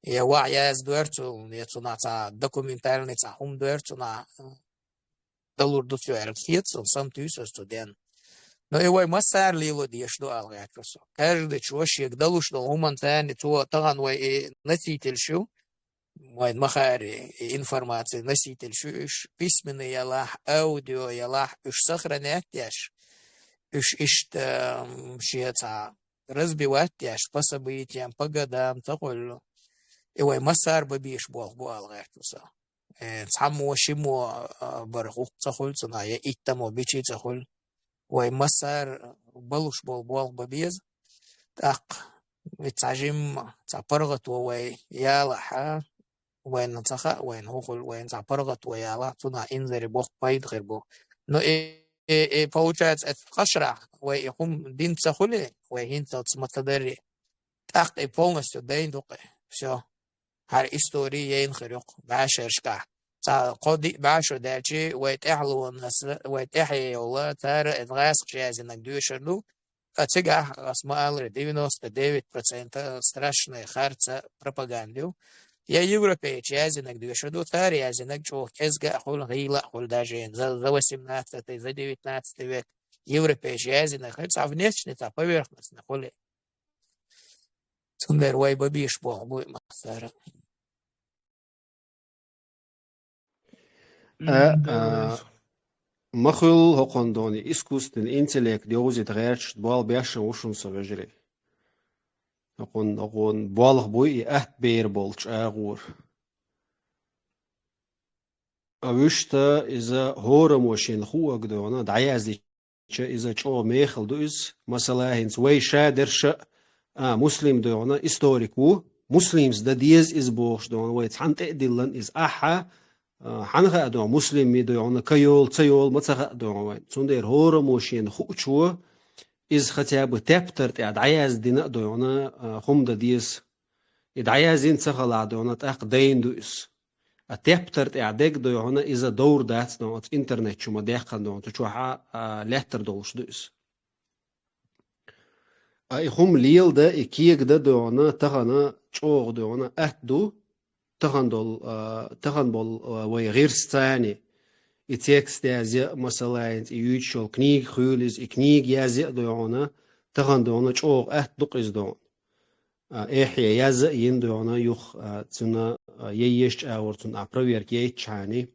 وعياز دويرتو نتا دокументальный цахум دويرتو на доллар дутю архит он сам тюсо студент. Но его массар лило дيش дو ألغي просто. Каждый человек дало что уман тани то таган вай носитель шо وين مخاري информации носитель شو письменный ялах аудио ялах уж сохранять яш уж ишт шица разбивать яш по событиям по годам такой и вой масар бабиш бол гайтуса саму шимо бархук цахульца на я иттамо бичи цахуль вой масар балуш бол бабиз так تعجم تعبرغت ووي يالها وين نصخة وين هوخل وين تعبرغت ويالا تنا إنذر بوخ بايد غير بو но получается это кашра وي يقوم دين تسخولي وي هين تسمتدري так и полностью дайн дуке все هر истории ينخرق بعشر شكا قدي بعشر دارجي ويتحلو الناس ويتحيي والله ترى إدغاس جاهز إنك دوشرلو أتجاه أسماء 99% страшная харца пропаганду. Я европеец, я зинок движу тар, я зинок чух кезга хул гила хул даже за 18 за 19 век европеец, я зинок это внешне та поверхностно хули. Сундер вай бабиш бо будет масара. مخل هقندوني إسكوستن إنتلك ديوزي تغيرش دوال بياشن وشن سغجري أقون بالغ بوي أهت بير بولش آغور أوشتا إذا هورم وشين خوك دونا دعيازي إذا چو ميخل دوز مثلا هنس وي شادرش مسلم دونا إستوريكو مسلمز دا ديز إز بوش دونا ويتحن تقدلن إز أحا حنخا دو مسلم مي دو كيول تيول متخا دو وين سوندير هور موشين خوچو از ختاب تابتر تاع عياز دينا دو خم د ديس ادعيازين تخلا دو تاق دين دوس تابتر تاع دك دو از دور دات نو انترنت شو مدخل دو تشوها لهتر دوش دوس اي خم ليل دا اكيك دو تخنا چوغ دو دو تغنبول وغير ستاني التكست يازي مثلا يوتشول كنيغ خولز كنيغ يازي دونا تغندونا چوغ دقيز دون احيا يازي يندونا يخ تنا ييش اورتون ابروير يچاني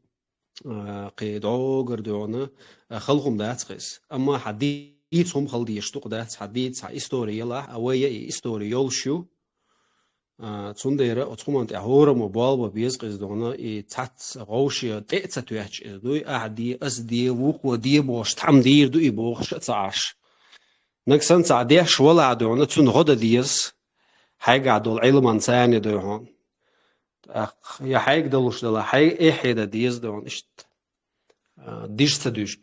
قيدو غردونا خلقم داتقس اما حديثهم خلديش دقدات حديث هيستوري لا اويا هيستوري يولشو تندير أتقومنت أهورا موبال وبيزق إزدونا تات غوشي تأتت ويحش إزدوي أعدي أزدي ووق ودي بوش تحمدير دوي بوش تعاش نكسن تعديش ولا عدونا تون غدا ديز حاج عدو العلم انساني دوهون يا حاج دلوش دلا حاج إيه حيدا ديز دوهون إشت ديش تدوش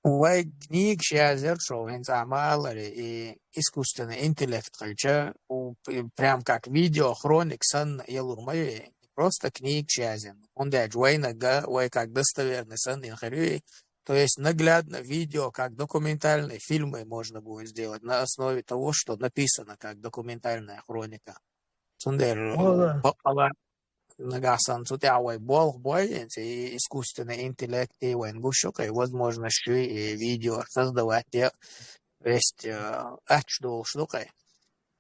وای книг шазер шо он замал и искусственный интеллект кольча прям как видео хроник сан елурмай просто книг шазен он да джойна га вай как достоверный сан инхарюи то есть наглядно видео как документальные фильмы можно будет сделать на основе того что написано как документальная хроника сундер Нагасан цутявой бол бой, искусственный интеллект и венгушок, и возможность и видео создавать, есть что штукой.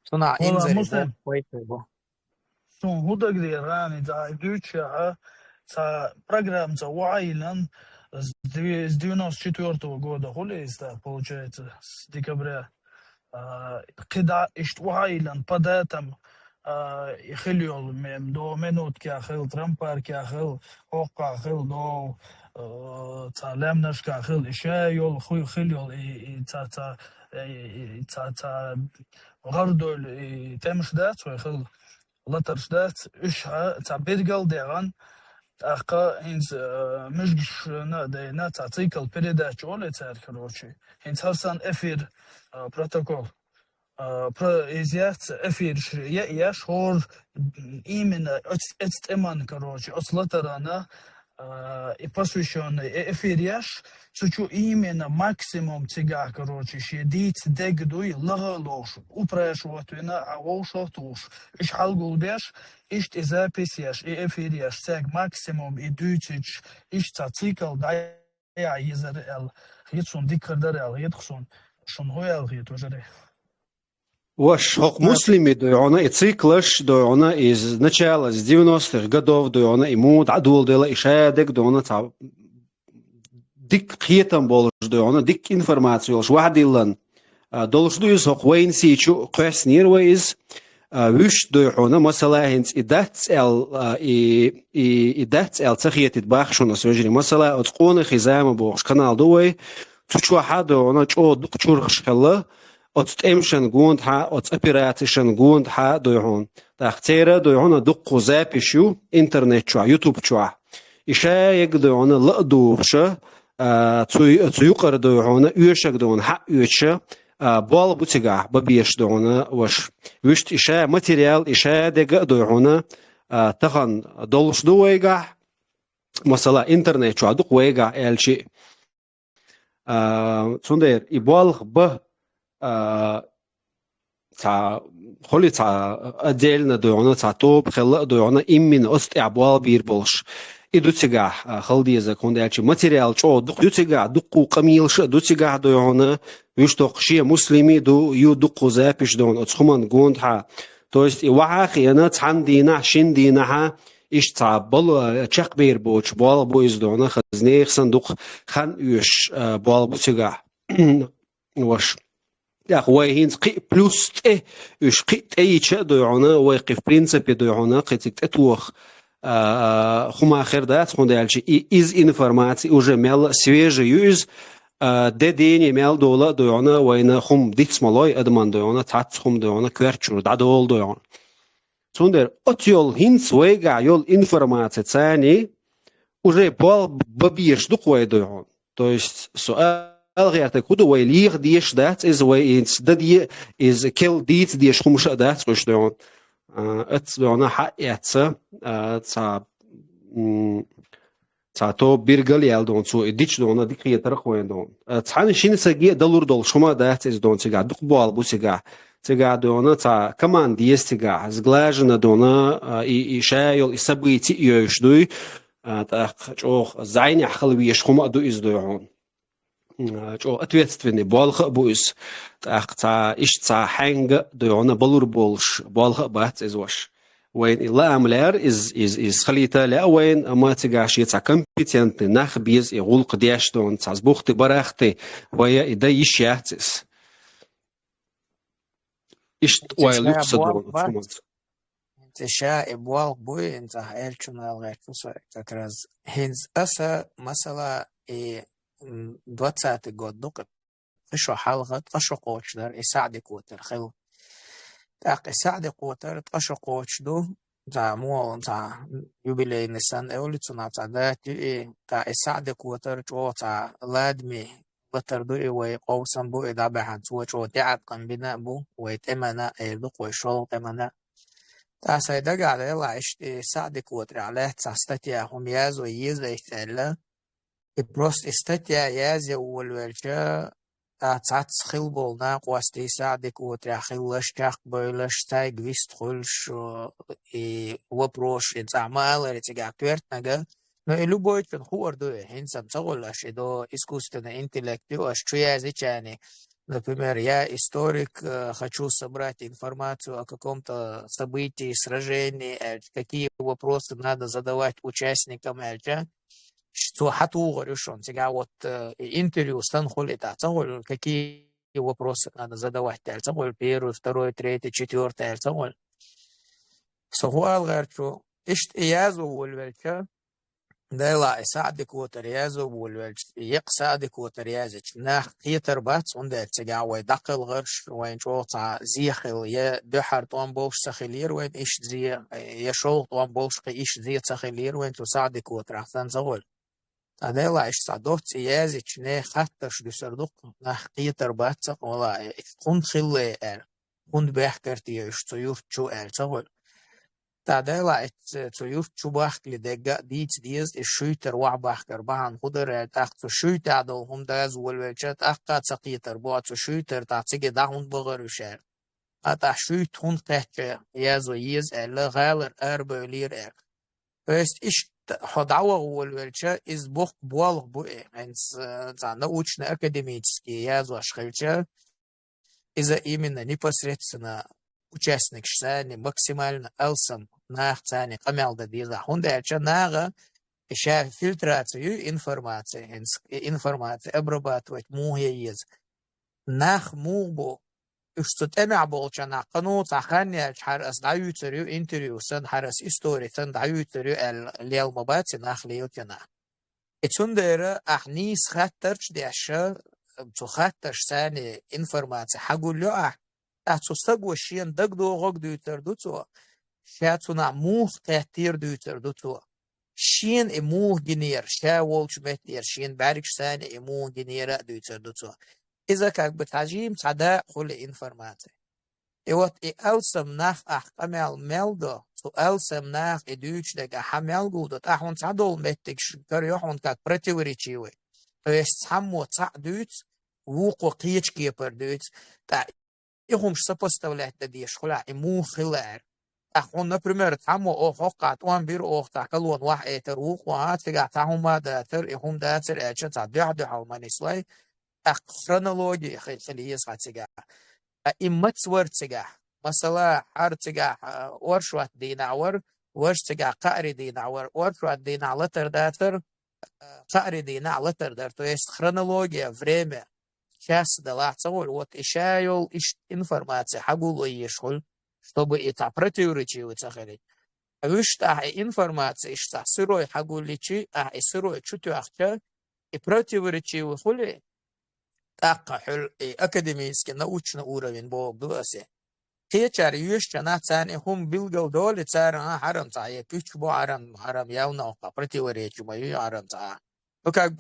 Суна инзари бой. Сон худагди рани да идущая программа Уайлен с 94 года, получается, с декабря. Когда Уайлен под этим يخليول من دو منوت كأخيل ترامبر كأخيل أوق كأخيل دو تعلم نش كأخيل إشياء يول خوي خليول تا غردول تمش دات ويخل لطرش دات إشها تعبيرجال ديران أخا إنز مش نا تعطيك البريدات ولا تعرف كروشي إنز هرسان إفير بروتوكول إزيات أفير يا شهور إيمن أتستمن كروشي أصلترانا и посвященный эфиряш, сучу именно максимум тяга, короче, щедить дегдуй лагалош, упрашиватуина, а волшатуш, иш алгулбеш, иш и записяш, и эфиряш, цег максимум и дютич, иш цикл, да я изерел, хитсун дикардарел, хитсун, шун хуял хит уже. Ваш хок муслими дойона и циклаш дойона из начала, с 90-х годов дойона ему дадул дела и шадек дойона та дик хитам болш дойона, дик информацию лш вахдиллан. Долш дуйс хок вейн сичу квес нирвейз виш дойона масала хинц идats ال تخيت باخشون سوجري مسلا اتقون خزام بوخش канал دوي تشوا حد دойона чо дукчур خشخلا от эмшен гунд ха от оператишен гунд ха дойон тахтера дойона дуқу запишу интернет чуа ютуб чуа иша яг дойона ладуша цуюқар дойона уешак дойон ха уеша бал бутига бабеш дойона ваш вишт иша материал иша дега дойона тахан долш дуега масала интернет чуа дуқ вега элчи сундер и бал б تا خلی تا ادل ندویانه تا توب خلا دویانه ایمن است عبال بیر بولش ایدوتیگه خالدی از کنده چی ماتریال چو دوتیگه دقو قمیلش دوتیگه دویانه ویشتوقشی مسلمی دو یو دقو زاپش دون اتخمان گوند ها توست وعاقیانه تاندینه شندینه ها ایش تا بال چق بیر بوچ بال بویز دونه خزنیخ صندوق خان یوش بال بوتیگه وش يا خوي هينز قي بلوس ايه يش قي اي شيء دوعنا واقف برينسيبي دوعنا قيتك تتوخ خما اخر دات خون دالشي из информации уже мел свежий юз дедени мел дола дояна вайна хум дитсмалой адман дояна тат хум дояна кверчур дадол дояна сундер отьол хинц вега йол информация цани уже пол бабиш дуквай доян то есть الغيرت كده ويليغ ديش دات is way it's ددي is kill ديت ديش خمسة دات وش دون ات دون حق يتسا تا تو بيرجل يال دون سو ديش دون ديك يترخ وين دون تحن شين سجى دلور دول شما دات is دون تجا دقبال بو تجا دون تا كمان ديس تجا زغلاجنا دون إشايل إسبيتي يشدوي تا أوه زين يحخل بيش خما دو is دون чо ответственный болх буис та иш та ханг доона болур болш болх бат из ваш وين لا املار is خليتا لا وين ما تجاشي تا компетентный нах без и гулк дяш дон цаз бухты барахты вая ида ишятис иш وين лукса дон تشا ابوال بوي انت هالشنا الغير как раз هنز اسا مثلا 20 год دوك قشو حلقة قشو قوش در يساعدك قوتر خل تاق يساعدك قوتر قشو قوش دو تا مو تا يوبيلي نسان اولي تنا تا دات تا يساعدك قوتر جو تا لادمي بطر دو وي قوسن بو ادابه هانسو جو تعب قن بنا بو ويتمنا ايدوك ويشول تمنا تا سيدك على الله يساعدك قوتر عليه تستطيع هم يازو يزا يشتغل просто статья язе улвелча цац хил болна قواستی ساعدك وترخيلش كاخ بيلش تاي гвист хулш и вопрос инцамал рецега квертнага но и любой чен хуорду хинсам цаголаш до искусственный интеллект аш чуязичани например я историк хочу собрать информацию о каком-то событии сражении какие вопросы надо задавать участникам что хату решен сега вот интервью станхол это цагол какие вопросы надо задавать цагол первый второй третий четвертый цагол سؤال غير شو إيش إيازو والوالشة ده لا يساعدك وتريازو والوالش يقصادك وتريازك ناخ يتر بات ونده تجا ويدقل غرش وين شو تاع زيخل يا بحر طوان بوش سخيلير وين إيش زي يشول طوان بوش إيش زي سخيلير وين تساعدك وترحثان زغول ده لا إيش صادوت إيازك نه خطش دسردق ناخ يتر بات ولا كون خلي كون بحكرتي إيش تيوف شو زغول تعديلا تيوف شباخ لدقة ديز الشويتر وعباخ كربان خضر تاخت شويتر عدو هم داز والوجات أخقات سقيتر بوات شويتر تعتقد دعون بغر وشار أتا شويت هون قهجة يازو يز ألا غالر أربولير فاست إيش حدعوة والوجات إز بوخ بوالغ بوئي هنس نوچنا أكاديميتسكي يازو أشخلچة إذا именно непосредственно участник шсани максимально элсам нахцани камялда диза хундача нага еще фильтрацию информации обрабатывать муге из нах мугбо что темя болчана кану цахани харас даютырю интервью сан харас история сан даютырю лел мабати нах леютина итсундера ахнис хаттарч дяша تخطش ثاني إنفورماتي حقول له تستقوى شيء دقدو غقدو يتردوتو شاتونا موه تهتير دو يتردوتو شين إموه جنير شا والش متير شين باركش ثاني إموه جنير دو يتردوتو إذا كاك بتعجيم تعدا خل إنفورماتي إيوات إلسم ناخ أحقامل ملدو تو إلسم ناخ إدوش دقا حمل قودت أحون تعدول متك شكر يحون كاك برتوريشيوي есть само цадут вуко кички пердут та ихум сопоставлять да дешхула ему хилар он например само охокат он бир охтакалон вах этер вуко атига тахума да тер ихум да тер эча цадяд халманислай хронология хилиес хатига иммат свертига масала артига ورشوات ديناور ورشتига قاري ديناور ورشوات دينا لتر датер قاري على تردر то есть хронология время час дала целый вот ищаю информация хагулу ешхул чтобы это противоречивать захарить вышта информация что сырой хагуличи сырой чутью ахча и противоречивый хули тақахул академический научный уровень был дуасе تيجار يشجع ثاني هم بيلقوا دول تسارع حرم تعيه بيشبوا حرم ياونا وقبرتي وريج ما يعرم تعه وكاك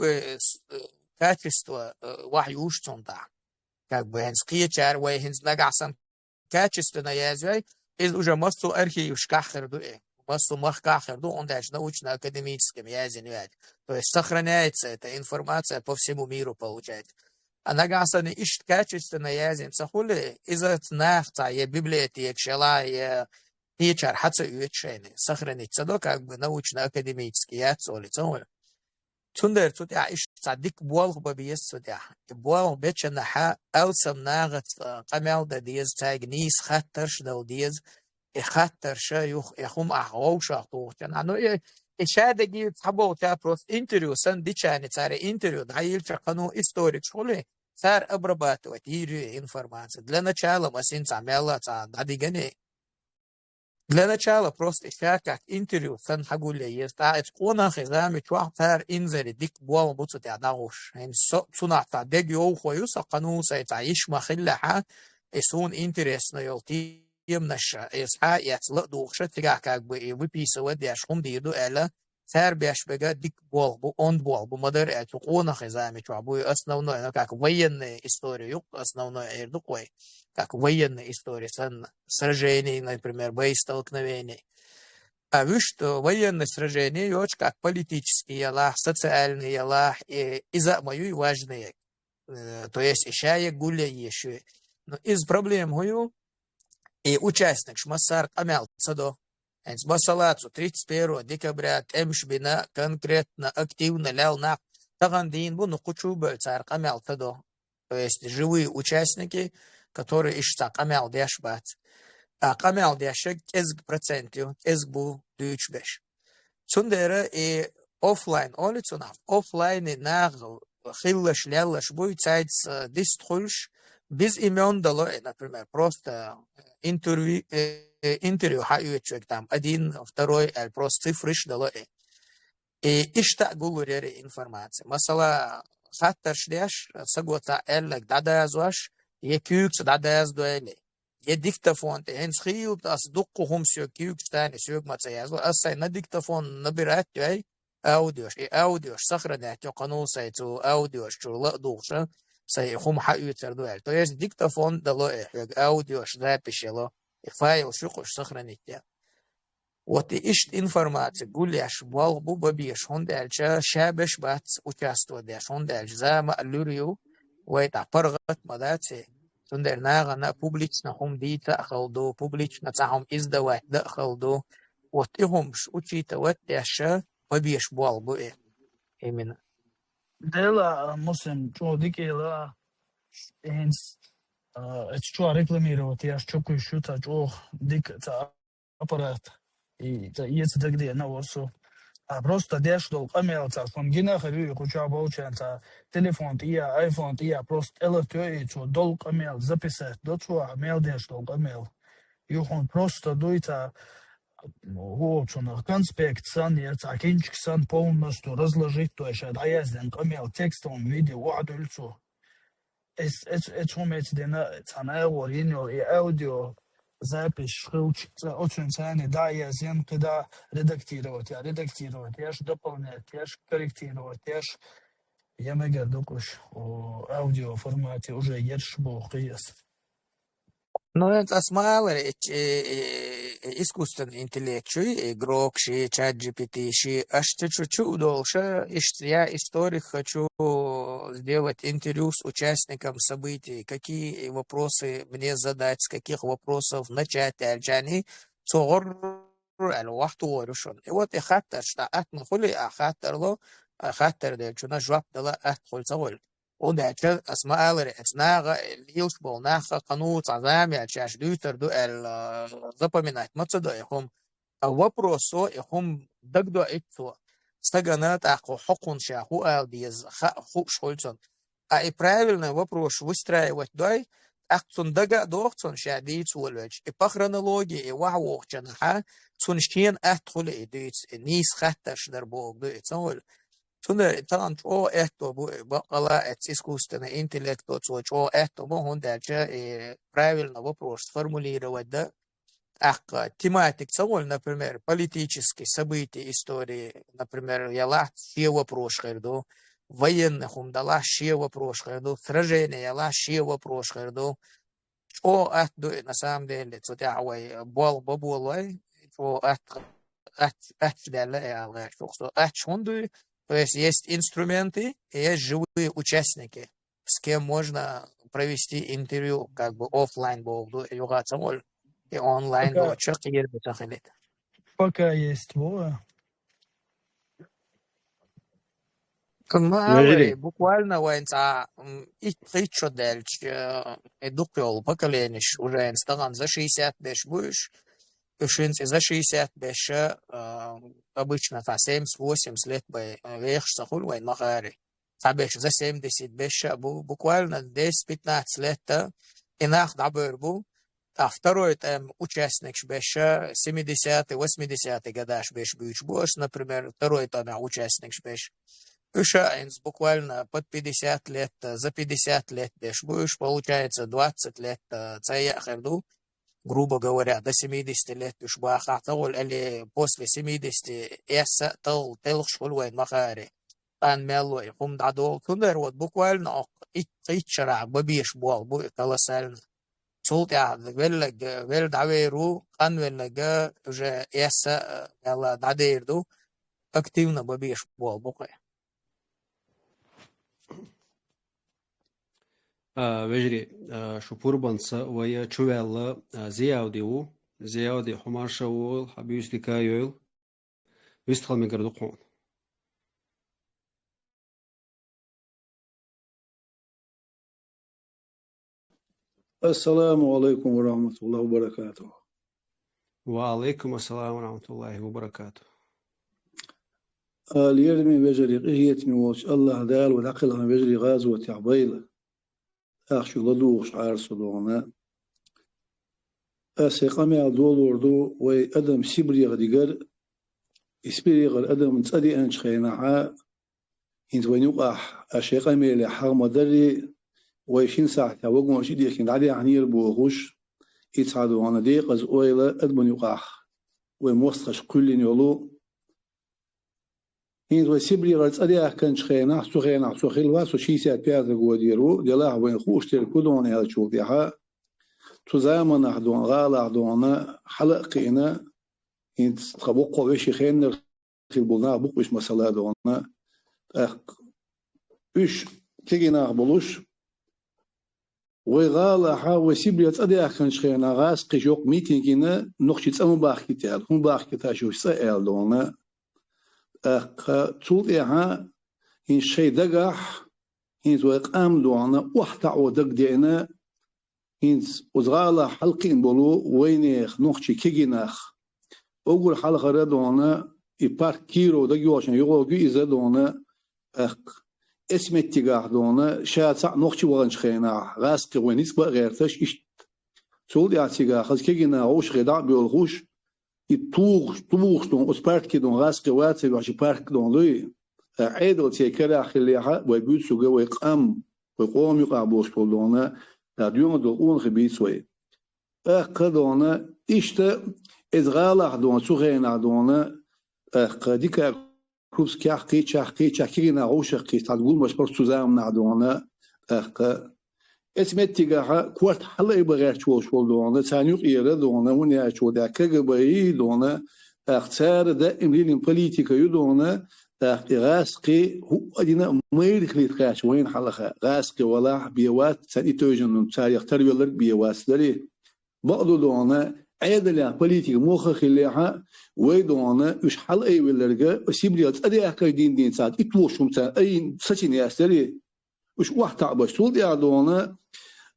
كاتشتوا واحد يوشتون تاع كاك بهنس قيتشار وهنس نقعسن كاتشتنا يازوي إذ уже مستو أرخي وشكاخر دو مستو مخكاخر دو он даже научно академическим языке то есть сохраняется эта информация по всему миру получается أنا قاعد إيش كاتشتنا يازم سخولي إذا تناخت يا библиотек شلا يا تيجار حتى يوتشيني سخرني تصدق نوچنا أكاديميسكي ياتسولي تقول تندر تودع إيش تصدق بوالغ ببيس تودع بوالغ بيتشنا حا أو سمناغت قمال دا ديز تاج نيس خطرش دو ديز خطرش يخوم أحوش أخطوغتن أنو إشادة جيل تحبو تابروس انتريو سن ديشاني تاري انتريو دعيل شقنو إستوريك شغلي صار أبربات وتيري إنفورمانسي для начала масин تعملها داديغني для начала просто إشاء как интервью سن حقولي يستعيد قونا خزامي توح تار إنزري ديك بوال بوتو تعداوش يعني صنع تعديق يوخو يوسا قانون سيتعيش مخلحة يسون إنتريسنا يلتي يمنش إسحاق يتلق دوخشة تقع كاك بيبيسا ودي أشخم ديدو إلا سار بيش بقى ديك بوال بو أون بوال بو مدر قونا خزامي توابوي أسنونا كاك وين إستوري يوك أسنونا إردوكوي как военная история, сражений, например, боестолкновений. А вы что, военные сражения, очень как политические ялах, социальные ялах, и за мою важные. То есть, еще гуля еще. Но из проблем гую, и участник шмассар камял цадо. С басалацу 31 декабря темшбина конкретно активно лял на тагандин бу нукучу бельцар камял цадо. То есть, живые участники, которые ищут камял дешбат. А камял дешек ezg процентью, ezg бу дючбеш. Цундера и офлайн, олицунав, офлайн и нагл, хиллаш, лялаш, будет сайт дистхульш, без имен дало, например, просто интервью хаю человек там, один, второй, просто цифрыш дало. И ишта гулурери информация. Масала хатташ деш, сагота эллак дадазуаш, يكيوكس داداز دوالي يديكتافون تهين سخيو تصدقهم سيوكيوكس تاني سيوك ما تسيازو أساي نديكتافون نبيرات جاي أوديوش أوديوش صخرة نحتو قانون سايتو أوديوش شرلاء دوغشا سيخوم حقيو تردوال تو يس ديكتافون دلو إحيوك أوديوش دابش يلو فايل شوقوش صخرة نحتو Вот и ищет информацию, гуляш, балбу бабиш, он дальше шабеш бац участвует, он дальше за малюрию, ويتا فرغت مداتي سندر ناغنا публично هم ديتا أخلدو публично تعهم إزدوات دا أخلدو واتهم учита واتياشا ببيش بالبو إيه إمنا Dela muslim čo dikela ens čo reklamirovat ja što koji šuta čo dik ta aparat и ta jec da gdje na osu a просто деш дол камелца фон гина хрю куча болчанца телефон тия айфон тия просто электро čo дол камел записать до čo мел деш дол камел юхон просто дуйта вот он конспект сан я цакинчик сан полностью разложить то есть да я здесь камел текстом видео вадульцо это умеет дена цана ориньо и аудио запись шручится очень ценный да я зен когда редактировать я ж дополнять я ж корректировать я мега докуш о аудио формате уже ешь бог есть. Ну, это смайлер, искусственный интеллект, игрок, чат GPT, аж чуть-чуть дольше, я историк, хочу сделать интервью с участником событий, какие вопросы мне задать, с каких вопросов начать, альджани, صغر الوقت ورشون. вот и خاطر что أتنقل خاطر ده شنا جواب دلا أدخل صغر. وده اسماء الاسناغ اليوش بالناخ قنوت عظام يعني شاش دوتر دو запоминать متصدق يهم вопросо يهم دقدو اتو стаганат аху хокун шаху алдиз ху шольцон и правильный вопрос выстраивать дай ахцун дага дохцун шадит улвеч и по хронологии и вахвохчанаха цуншкин ادخل идит нис хатташ дарбог дует Tunder talán čo esto baqala искусственный интеллект čo esto он дальше правильно вопрос сформулировать да тематик цаволь например политические события истории например яла ще вопрос херду военных дала ще вопрос херду сражения яла ще вопрос херду что это на самом деле что тяжелый бол бабулой что это дала яла что это То есть инструменты и есть живые участники, с кем можно провести интервью, как бы офлайн был, и онлайн был. Пока есть воля. Буквально и что дальше, эдукол поколениш уже инстаграм за 60 деш будешь. За 60 беша обычно 70-80 лет бы вех сахул вайн махари. Табеш за 70 беша буквально 10-15 лет инах дабербу. А второй там участник беша 70-80 годаш беш бич бош, например, второй там участник беш. Уша буквально под 50 лет, за 50 лет беш будешь, получается 20 лет цая херду. Грубо говоря, до 70 лет уж бахатал, или после 70 эсса тел школой махари. Тан мелой, хум дадол, тунер вот буквально ичара бабиш бол, будет колоссально. Султ я вел даверу, ан велга уже эсса мела дадерду, активно бабиш бол буквально. وجري شوفور بنسا ويا شوال زيادي حماشول حبيوس دكايول ويستخل من قردقون السلام عليكم ورحمة الله وبركاته. وعليكم السلام ورحمة الله وبركاته. اليرمي بجري قهية موش الله دال والعقلها بجري غازوة عبيلة أخشو لدوش عارسو دونا أسيقامي عدول وردو وي أدم سيبري غديقر إسبري غر أدم تسألي أنش خيناعا إنت وين يقح أشيقامي لحاق مدري ويشين ساعة وقم وشيد يكين عدي عنير بوغوش يتساعدو أنا دي قز أويلا أدمن يقح ويموستخش كل يولو إنت وسيبري غر تسألي أحكنش خيناع سو خيناع سو خيلوا سو شيسات بياتا قواديرو ديلا وين خوش تركودون هذا شوفيها تزامن أحدون غال أحدون حلقينا انت تبقى وش خير في البلنا بقوش مسألة دونا ايش تيجينا بلوش ويغالا حا وسيبليت ادي اخنش خينا غاس قيشوق ميتينغينا نوخشيت ام باخ كيتال هم باخ كيتا شو سائل دونا تول اها ان شي دغح ان زوق ام دونا وحتا ودق دينا ان وزغالا حلقين بلو وينيخ نوخشي كيجيناخ اوغل حلقه ردونا يبار كيرو دغيوشن يوغو إذا دونا اسمت تجاه دونا شاة نوخشي وغنش خينا غاس قوانيس بغيرتش إيش تقول يا تجاه خذ كيجينا عوش غدا بيولغوش يتوغ دون أسبارت كدون غاس قوات يبغى بارك دون لي عيدل تيكرا خليها ويبود سوق ويقام ويقوم يقابوش بولونا ديوم دون خبيت سوي قدونا إيشت إزغاله دون سوغينا دونا قديك كروس كاخي تشاخي نعوش كي تقول مش بس تزام نعدونا اسمت تجاه كورت حلا يبغى تشوش بولدونا ثانيو إيرا دونا ونيا شو ده كجباي دونا اختار ده إمرين بوليتيكا يدونا غاسقي هو أدينا مير خليت خاش وين حلقة غاسقي ولا بيوات ثاني توجن تاريخ تربية بيوات دري بعض دونا عيدلا بوليتيكا موخ خليها ويدونا إيش حل أي ولرجع سيبليات أدي أكيد دين ساعات يتوشم ساعات أي سچين يستري إيش واحد تعبش سود يا دونا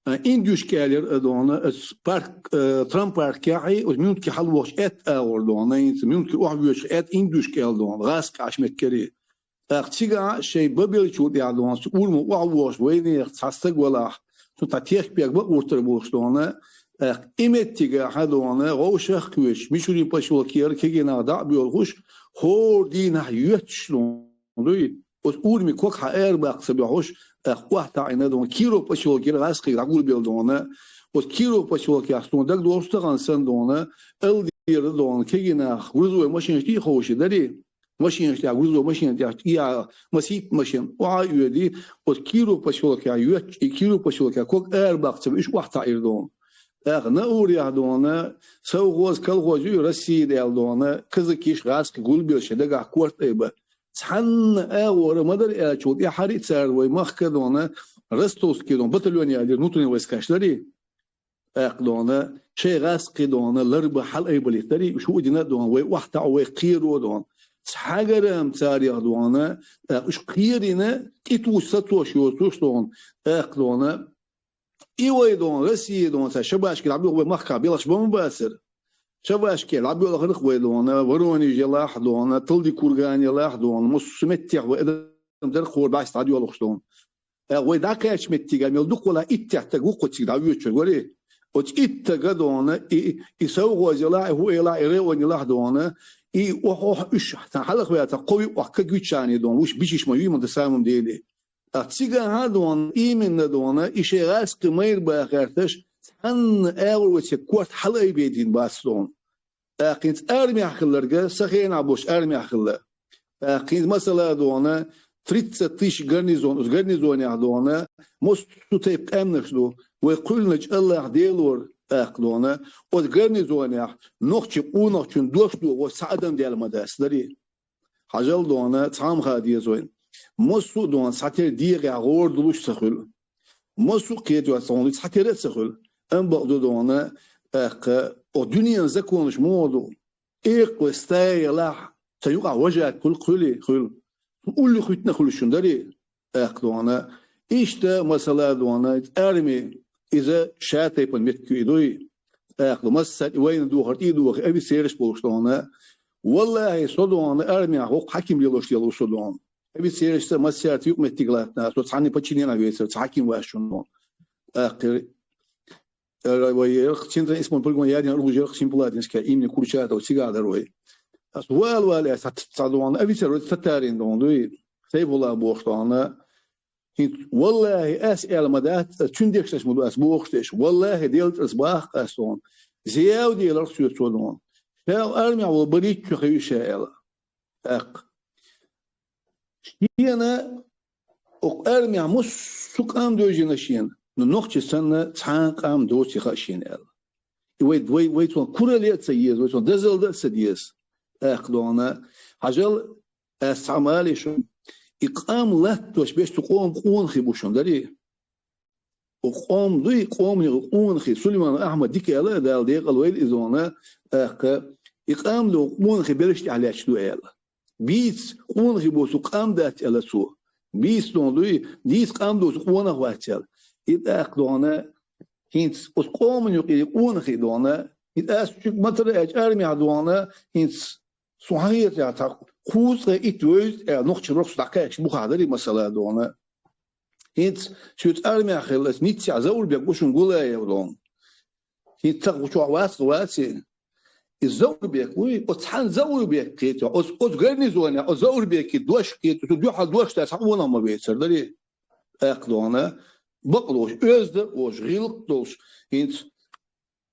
إنديوش كالير دونا بارك ترامب بارك كاعي وميون كي حل وش أت أور دونا ميون كي واحد وش أت إنديوش كال دونا غاس كاش متكري أختيجا شيء ببيل شود يا دونا سؤال مو واحد وش وين يختصق ولا تتأتيك بيك بقورتر بوش دونا إمتى هذونا غوشة كويش مشوري باشول كير كيجينا دع بيولغوش هور دينا يتشلون دوي وتقول مكوك حائر بقص بيعوش واحد عينا دون كيلو باشول كير غاسقي رقول بيلدونا وكيلو باشول كير أصلا دك دوست غنسن دونا الدير دون كيجينا غرزو ماشين تي خوش داري ماشين تي غرزو ماشين تي يا مسيب ماشين وعيودي وكيلو باشول كير كيلو باشول كير كوك بقص بيش واحد عيردون نأور يهدونا سوغوز كالغوز يرسي ديالدونا كزكيش غاسك قول بيلش دقا كورت ايبا تحن اغور مدر اچود يحري تسار ويمخ كدونا رستوس كدون بطلون يالي نوتوني ويسكاش لري اقدونا شي غاسك دونا لرب حل ايبا لتري شو دينا دونا ويوحتا ويقيرو دون تحاقرم تسار يهدونا اش قيرنا تيتوش ستوش يوتوش دون اقدونا إيوه دون رسي دون شباش كي عبيو بمخا بيلاش بمباسر شباش كي عبيو الخرق دون وروني جلاح دون تلدي كورغاني لاح دون مسمتيح وإذا درخور باش تعديو الخشدون ويداك اش متي قال دوق ولا اتحت قوقتي دعيو تشغوري وت اتغ دون يسوغ جلاح هو الى يروني لاح دون اي وحو اش حلق ويا قوي وحك جوتشاني دون وش بيشش ما يمد سامم ديلي أتسيجا هادون إيمن دونا إشي غاس قمير باخرتش هن أول وتكوت حلقي بيدين باسلون قينت أرمي أخلرجا سخين عبوش أرمي أخلر قينت مثلا دونا تريت تيش غرنيزون يعدونا مستوتيب أمنشلو ويقول نج الله ديلور دونا وغرنيزون يع نوخش ونوخشن دوشلو وسعدم ديال مداس دري حجل دونا تام خادي زوين مصو دون ساتير دير غور دلوش سخل مصو قيدو سون ساتير سخل ان بعد دون او دنيا زكونش مودو ايق وستاي لا تيوقع وجه كل خل قول لي خيتنا خل شندري دون ايشتا مثلا دون ارمي اذا شاتي بن متكيدوي مثلا وين دو خرتي دو ابي سيرش بولش دون والله صدون ارمي حق حكيم يلوش يلوش دون أبي سيرش مسيرة يوم تيجلاتنا توصلني بتشيني أنا بيصير تحكيم واشون آخر ويرخ سنتر اسمه بقول يعني أروح يرخ سيمبلات نسكا إيمن كل شيء أو سيجار دروي أسوال ولا تصادوان أبي سير تتارين دون دوي سيف الله بوختانا والله أسأل مدات تنديكش اسمه أس بوختش والله ديلت أسباح أسون زياو ديلر سويت سودون فال أرمي على بريك خيوش شائل هنا أرمي عموس سوق أم دوجين أشين نوخش سنة تحاق أم دوشي خاشين إل ويتون كورليت سيز ويتون دزل ده سديس أخدونا حجل استعمال شو إقام له توش بيش تقوم قون خيبوشون داري وقوم دوي قوم يقون خي سليمان أحمد ديك يلا دال ديق الويل إزونا إقام له قون خي بلشت على شنو يلا بيس قون خي بوسو قام دات يلا سو بيس دون دوي ديس قام دوس قون خواتيل إذا أخدونا هينس قوم يقون خي دونا إذا أسوق مثلا أرمي عدوانا هينس صحيح يا تا خوز إتوز نقش رخص دقيقش بخادري مثلا دونا هينس شوت أرمي خلص نيتش عزول بيقوشون قولا يودون هينس تقوشوا واسي الزور بيكوي أتحن زور بيكيت أز غيرني زونا أزور بيكيت دوش كيت تدوح على دوش تسعونا ما بيصير دري أقدونا بقلوش أزد وش غيلق دوش هينس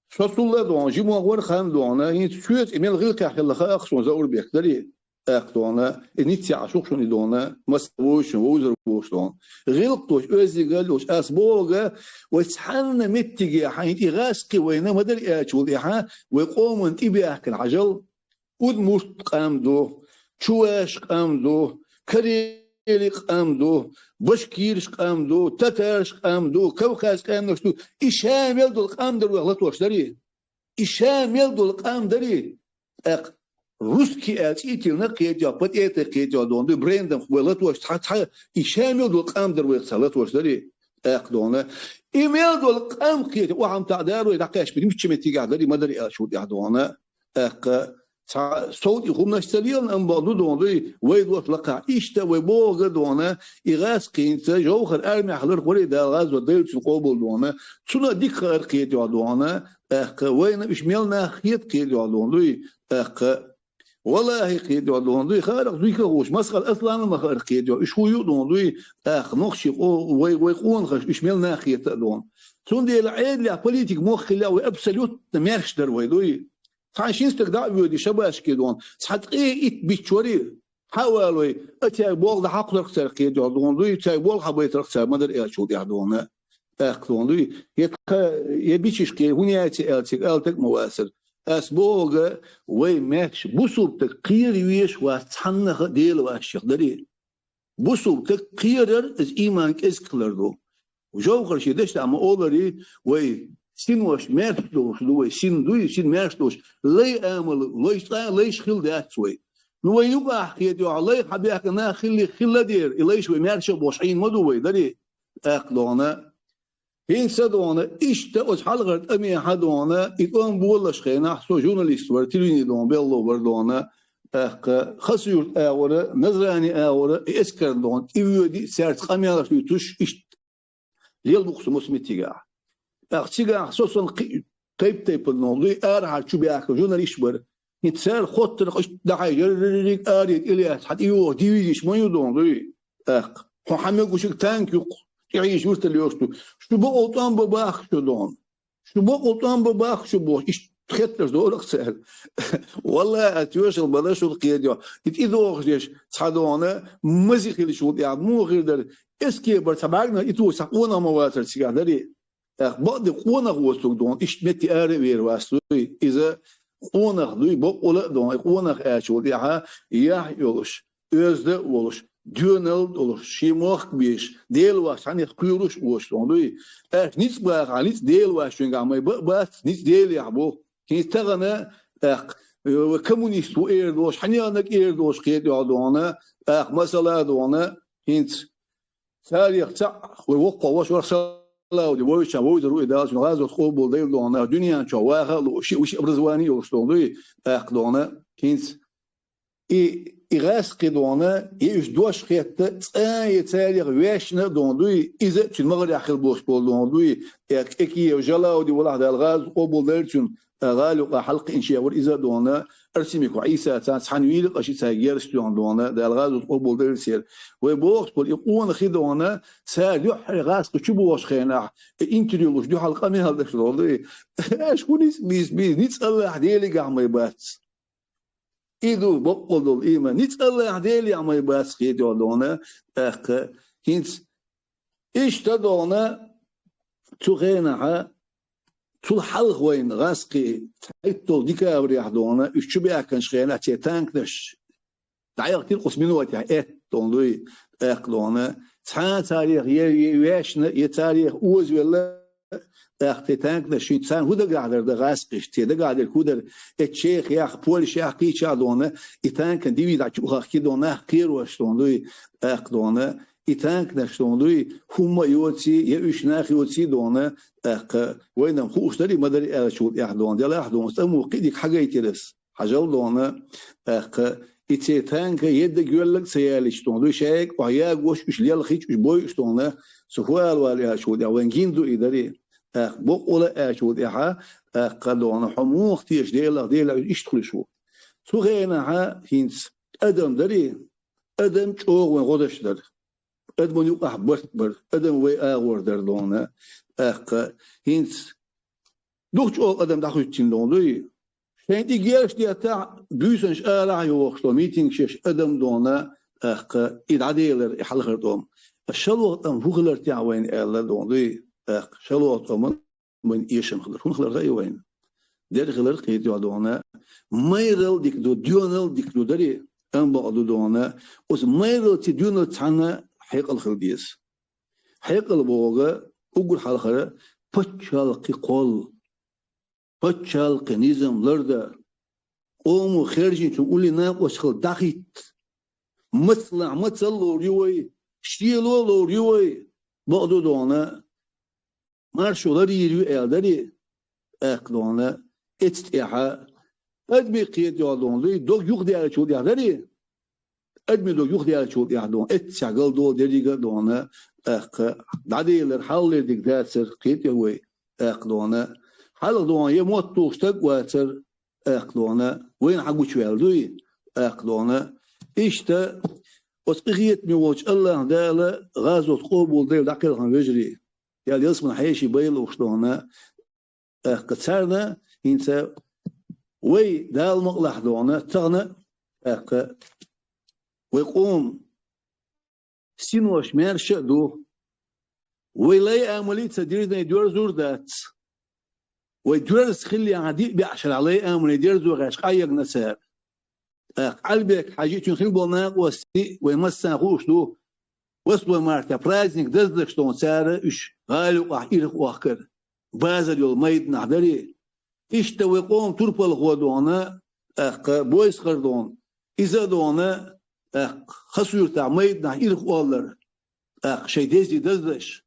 شصول دوان جي مغور خان دونا هينس شوت إميل غيلق أحيل خاخ شون زور بيكتري أقدونا إنيتي عشوق شون دونا مسووش ووزر بوش دون غيلق دوش أزد قالوش أسبوغا وتحن متجي حين إغاسقي وينا مدر أشول إحا ويقوم انتبه أحكن عجل ودموش قام دو شواش قام دو كريلي قام دو بشكيرش قام دو تترش قام دو كوكاز قام دو إشام يلدو القام در وغلط وشدري إشام يلدو القام دري روسكي أتيتي نقيت يا بتيت قيت يا دون دو بريندم وغلط وش حتى إشام يلدو القام در وغلط وشدري أقدونا إيميل دو القام قيت وعم تعدارو يدقاش بدي مش متيجا دري ما دري أشود يعدونا صوت يخوم نشتريان أم بعضو دوندي ويد وقت لقى إشتا ويبوغ دونا إغاز قينتا جوخر أرمي حلر قولي دا غاز وديل تنقوبل دونا تسونا ديك خير قيت يعدونا وين إشميلنا خيط قيت يعدوندي والله قيت يعدوندي خارق دويك غوش مسخل أصلا ما خير قيت يعدوندي إشو يعدوندي نقشي ويقون خش إشميلنا خيط دون تون دي العيد لها بوليتيك موخي لا وأبسلوت ميرش درويدوي عشان استقداء بيودي شباش كيدون صحت إيه بيتشوري حاولوا أتى بول ده حق ترك سرقية جادون دوي تى بول حبيت ترك سر ما در إيه شو يعدونه أكلون دوي يبيشش كي هني أتى مواسر أسبوع وين ماكش بوسوب تقير ويش واتحنخ ديل واشيخ دري بوسوب تقير از إيمانك إز كلردو وجو خرشي دشت أما أولري وي سين وش مارشلوش لوي سين دوي سين مارشلوش لي أمل ليش خل ده شوي لوي يبقى حكيت يا الله حبيك أنا خل دير ليش ومارش بوشين مدوي دري أقلونا هين سدونا إيش تأوج حلقة أمي حدونا يكون بولش خينا سو جورناليست ورتيليني دون بيلو بردونا خسير أورا نظراني أورا إسكر دون إيودي سرت قميرة في توش إيش ليل بقص مسمتيجا أختيجا خصوصا تيب النوضي أرها شو بيأكل جورناليست بر يتسال خطر قش دعاء يريك أريد إلياس حتى يو ديويش ما يدون ذي محمد وشك تانك يعيش وسط اليوستو شو بقولتان بباخ شو دون شو بقولتان بباخ شو بوش إيش تختلف دورك سهل والله أتوش البلاش القيادة إذا أخرج تصحدونا مزيخ اللي شو يعني مو غير در إسكي برتبعنا إتو سقونا مواتر سيادري بعض قونا غوستو دون إيش متي أري وير واستوي إذا قونا دوي بقولا دون قونا أشود يها يولش özde oluş dönel oluş şimoq biş del var hani kuyruş oluş doy nic var nic del var çünkü ama bas nic del ya bu ki tagana komünist bu erdoş hani anak erdoş qiyet yadona mesela dona hint tarih ta ve وقوا وش لا ودي وش وش روي ده شنو غاز تقبل ده دونا دنيا شواها وش برزواني وشتوندي اقدونا كينس إغاس قدونا يش دوش خيات تاريخ ويشنا دوندوي إذا تنمغر يحل بوش بول دوندوي إكي وجلا ودي والله ده الغاز قبل ده غالو حلق إنشاء والإذا دونا أرسمك وعيسى تحنويل قشي ساجيرش دونا ده الغاز قبل ده يصير وبوش بول يقون خدونا سال يحرق غاز كشبوش خينا إنتريولوش دو حلقة من هذا الشغل إيش كونيس بيس نتسأل حديلي قام يبات إذا بقول الإيمان نتسأل حديلي عم يبات خيد دونا هنس إيش تدونا تغينا طول حلق وين غاسقي تحيطول ديكا بريح دونا يشبه كان شغينا تانكنش دعيق تلقص من وقتها دونلوي دونا تاريخ ياشنا يتاريخ اوز ولا تانكنش تان هودا قاعد ده غاسقش تيدا قاعد الكودر الشيخ يا بولش يا قيچا دونا يتانك ديوي دا چوخ كي دونا قير واش دونلوي دونا يتانكنش دونلوي هم يوتي يشناخ يوتي دونا وين خوش دري مدري شو يحدون ديال يحدون استمو قيدك حاجه يترس حاجه دونا يتانك يد يقول سيالش دون شيك ويا غوش مش ليال خيش مش بوي دونا سوال ولا شو دي وين جيندو يدري بوق ولا شو دي ها قالوا حموخ تيش ديال يشتغل شو سو غينا ها هينس ادم دري ادم چوغ وين غدش در ادم يقح بر ادم وي اغور در دونا هينس دوخ او ادم داخل تشين دوندوي شيندي جيرش دي تاع دوسنش الا يوخ تو ميتينغ شيش ادم دونا ادعديلر يحلخر دوم الشلوط ام فوغلر تاع وين الا دوندوي شلوط من يشم خلر هون خلر غي وين دير خلر قيد دونا مايرل ديك دو ديونل ديك دو دري ام بعض دونا اس مايرل تي ديونل تاعنا حيق الخلديس حيق البوغا وقول حلخره بچالقي قول بچالقي نظام لرده اومو خارجين تقولي ناقوش خل دقيت مثل لوريوي شيلو لوريوي بعضو دونا مارشولار يريو ايالداري اقدونا اتتاحا ادمي قيد يالدون لي دوغ يوغ ديال شو ديالداري ادمي دوغ يوغ ديال شو ديالدون اتشاغل دو ديريغا دونا داديلر حالر ديك داتر قيد يوي اقدونا حال دونا يموت توشتك واتر اقدونا وين حقوش والدوي اقدونا işte وتقيت ميوج الله داله غازو قبول ديال دقيقه وجري يا يسمن حيشي بيل وشلونه قصرنا انت وي دال مقلح دونا تغنى ويقوم سينوش مارش دو ويلاي عملية تدير دور زور دات ويدور خلي عادي بيعشر عليه عملية دير زور غاش قايق نسار قلبك حاجة خل بولناق وستي ويمسن خوش دو وصلوا مارتا праздник دزدك شتون سارة إيش غالو أحيرك وأخكر بازل يول ميد نحضري إيش توقعهم تربل خودونا بويس خردون إذا دونا خسور تاع ميد نحيرك وأولر شيء دزدي دزدش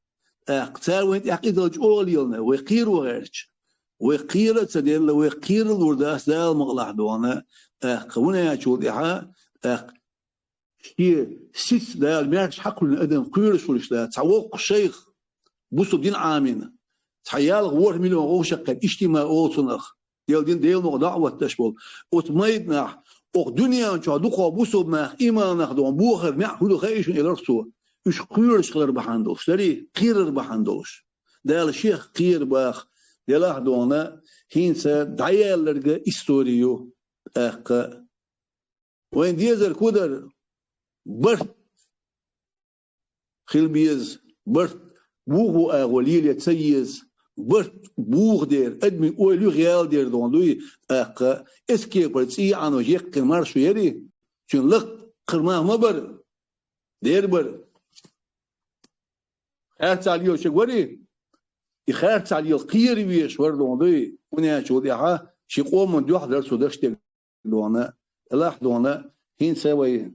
تار وين أكيد الجول يلنا ويقير وغيرش ويقير تدل ويقير الورداس دال مغلح دونا قونا يشود إحا هي سيس دال ميرش حق الأدم قيرش ولشلا تعوق الشيخ بوسو دين عامين تحيال غور مليون غوشق اجتماع أوصنخ ديال مغ دعوة تشبول وتميدنا أو دنيا نشا دقا بوسو بماخ إيمان نخدون بوخر معهود خيشون إلرسو إيش قيرش خلر بحندوش داري قيرر بحندوش دال الشيخ قير باخ ديال أخدونا هينسا دعيال لرقا إستوريو وين ديزر كودر برت خلبيز برت بوغو أغوليل يتسيز برت بوغ دير أدمي أولو غيال دير دوندوي اسكي برتسي عنو جيق قمار شويري شون لق قرماه مبر دير بر خير تعليو شكوري خير تعليو قيري بيش ور دوندوي ونيا شودي ها شي قوم من دوح درسو دشتك دونا الله دونا هين سوي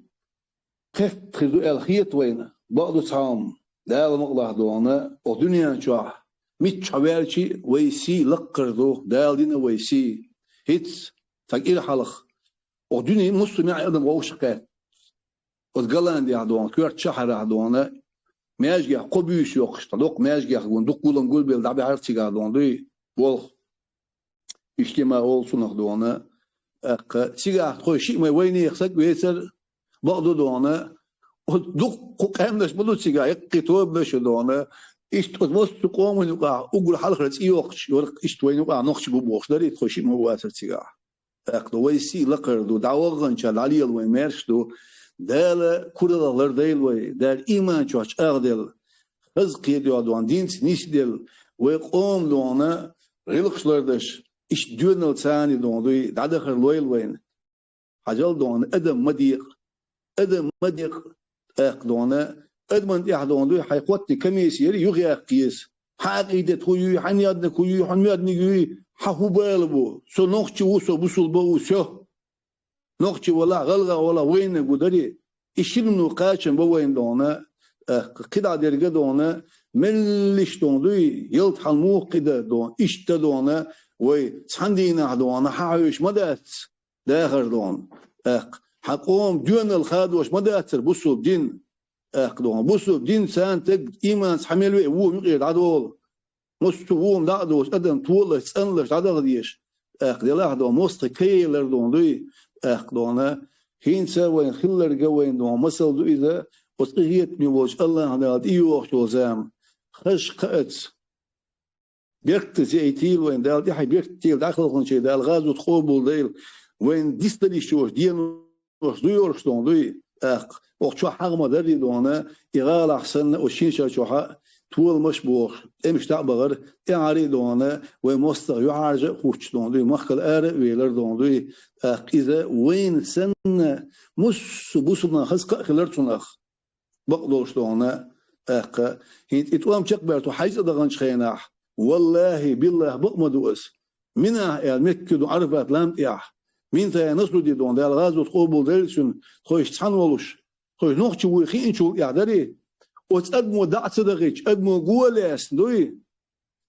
كيف تخذوا الخيط وين بعض صام دال مقلح دونا ودنيا شوح ميت شوالشي ويسي لقردو دال دينا ويسي هيتس تقيل حلق ودنيا مسلم ادم وشقات وتقلان دي عدوان كيرت شحر عدوانا ماجي قبيش يوقش طلق ماجي قون دقولن قول بيل دعبي عرفتي عدوان دي بول اجتماع olsun عدوانا سيغا خوي شي ما وين يخسك ويسر بعضو دونا ودق قامناش بدو سيغا يقيتو باش دونا ايش تقوس تقوم ونقع اقول حلقه يوقش ورق ايش وين يقع نقش بوخش دري خوي شي ما واسر سيغا اقدو ويسي لقردو دعوغن شال علي وين مارشدو دال كورالر ديل وي دال ايمان چوچ اغدل خز قيد يادوان دين نيش دل ويقوم دونا غيلخشلردش إيش ديونل ثاني دون دوي دعدخر لويل وين حجل دون أدم مديق أقدونا أدمن يحدون دوي حيقوتني كميس يري يغي قيس حقيدة خوي حنيادنا خوي حنيادنا خوي حهو بالبو سو نوخشي وسو بوسول بو سو نوخشي ولا غلغا ولا وين قدري إشين نقاشن بوين دونا قدا درجة دونا ملش دون دوي يلت حلمو قدا دون إشتا دونا وي صندينا دونا حاوش مدات داخل دون حقوم دون الخادوش مداتر بوسول دين أقدون بوسول دين سانتك إيمان حملوي وو مقيد عدول مستووم دعدوش أدم طولش سنلش عدغديش أقدلا دون مست كيلر دون دوي أقدونا هينسا وين خلر جوين دون مسل دو إذا وتقيت ميوش الله هذا إيوه جوزام خش قأت بيرت زيتيل وين دال دي حي بيرتيل داخل خنشي دال غاز وتخوبل ديل وين ديستلي شوش دين وش دويورش دون دوي وقتشو حغما دردي دونا إغال أحسن وشينشا شوحا طول مشبوخ إمش تعبغر إعاري دونا ومستغ يعارج خوش دون دوي مخل آر ويلر دون دوي إذا وين سن مس بوسبنا خسق خلر تنخ بقدوش دونا هيت إتوام شقبرتو حيث أدغنش خيناح والله بالله بقمدوس منها المكدو عرفات لام إياح مين تا نصلو دي دون دال غاز وتقوبل دلسون خوش تحنولوش خوش نوخشي ويخين شو يعدري وتقدمو دعت دغيش قدمو قوليس دوي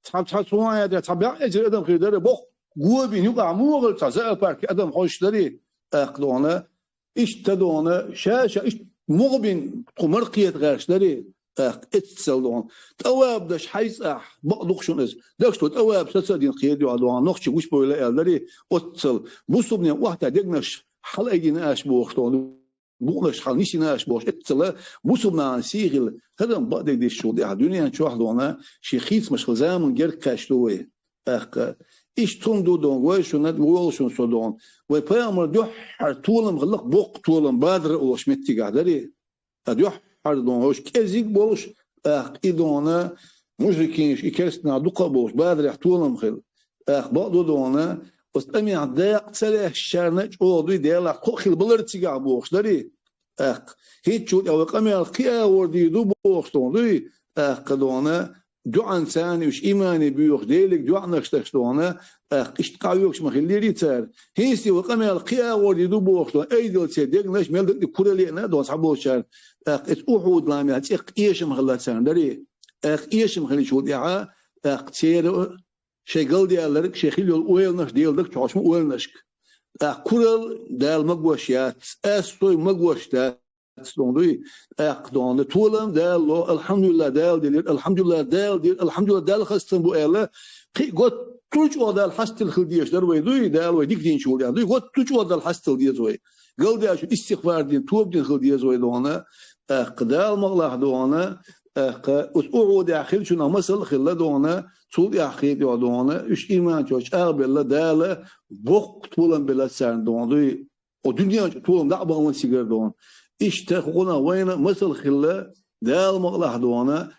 تحب سوايا دا تبع اجر ادم خيدر بخ قوه بين يقع موغل تزال بارك ادم خوش دري اقدونا ايش تدونا شاشه ايش مغبن قمرقيه غاش دري اتسلون تواب داش حيث بقدوخشون از داش تواب سسدين خيدو على نوخشي وش بولا الدري اتسل بوسبني واحده دغنش حلقين اش بوختون بوغلش حالنيش ناش بوش اتسلا بوسبنا سيغل هذا بعد دي شو دي الدنيا شو حدونا شي خيس مش زمان غير كاشتوي ايش توندو دون وشو ند وولشون سودون وبيامر دو طولم غلق بوق طولم بادر وش متي قادري دو دون وش كزيك بولش ايدونا مشركين يكرسنا دوقه بوش بادر طولم خل بعضو دونا وستمي عداق سلاح الشارنج أودي ديلا خل بلرتيجا بوش دري هيك شو أو قمي القيا وردي دو بوش دونا قدونا دو إنسان وش إيماني بيوخ ديلك دو عنكش دونا اشتقايوكش مخلي ريتر هيسي وقمي القيا وردي دو بوش دونا أيدل تيدك نش ملك كورلي أنا دو صحبوش شار أوحود لامي هتيق إيش مخلات سان دري إيش مخلي شو ديعا تير شيء ديالك شيخيل ويلنش ديالك تعشم ويلنشك كورل دال مقوشيات أستوي مقوشات دوندوي أقدون طولم دال الحمد لله دال الحمد لله دال الحمد لله دال خستن بو إله قد توج ودال حستل خلديش دروي دوي دال ويديك دين شو دال دوي قد توج ودال حستل ديزوي قال دياش استغفار دين توب دين خلديش دوي دونا قدال مغلاه دونا أسبوع داخل شو مثل خلا دونا صوت يحكي دونا إيش إيمان جوش أقبل دالة بوق طولن بلا سان دونا ودنيا طولن دعبا من سيجار دون إيش تخونا وين مثل خلا دال مغلاه دونا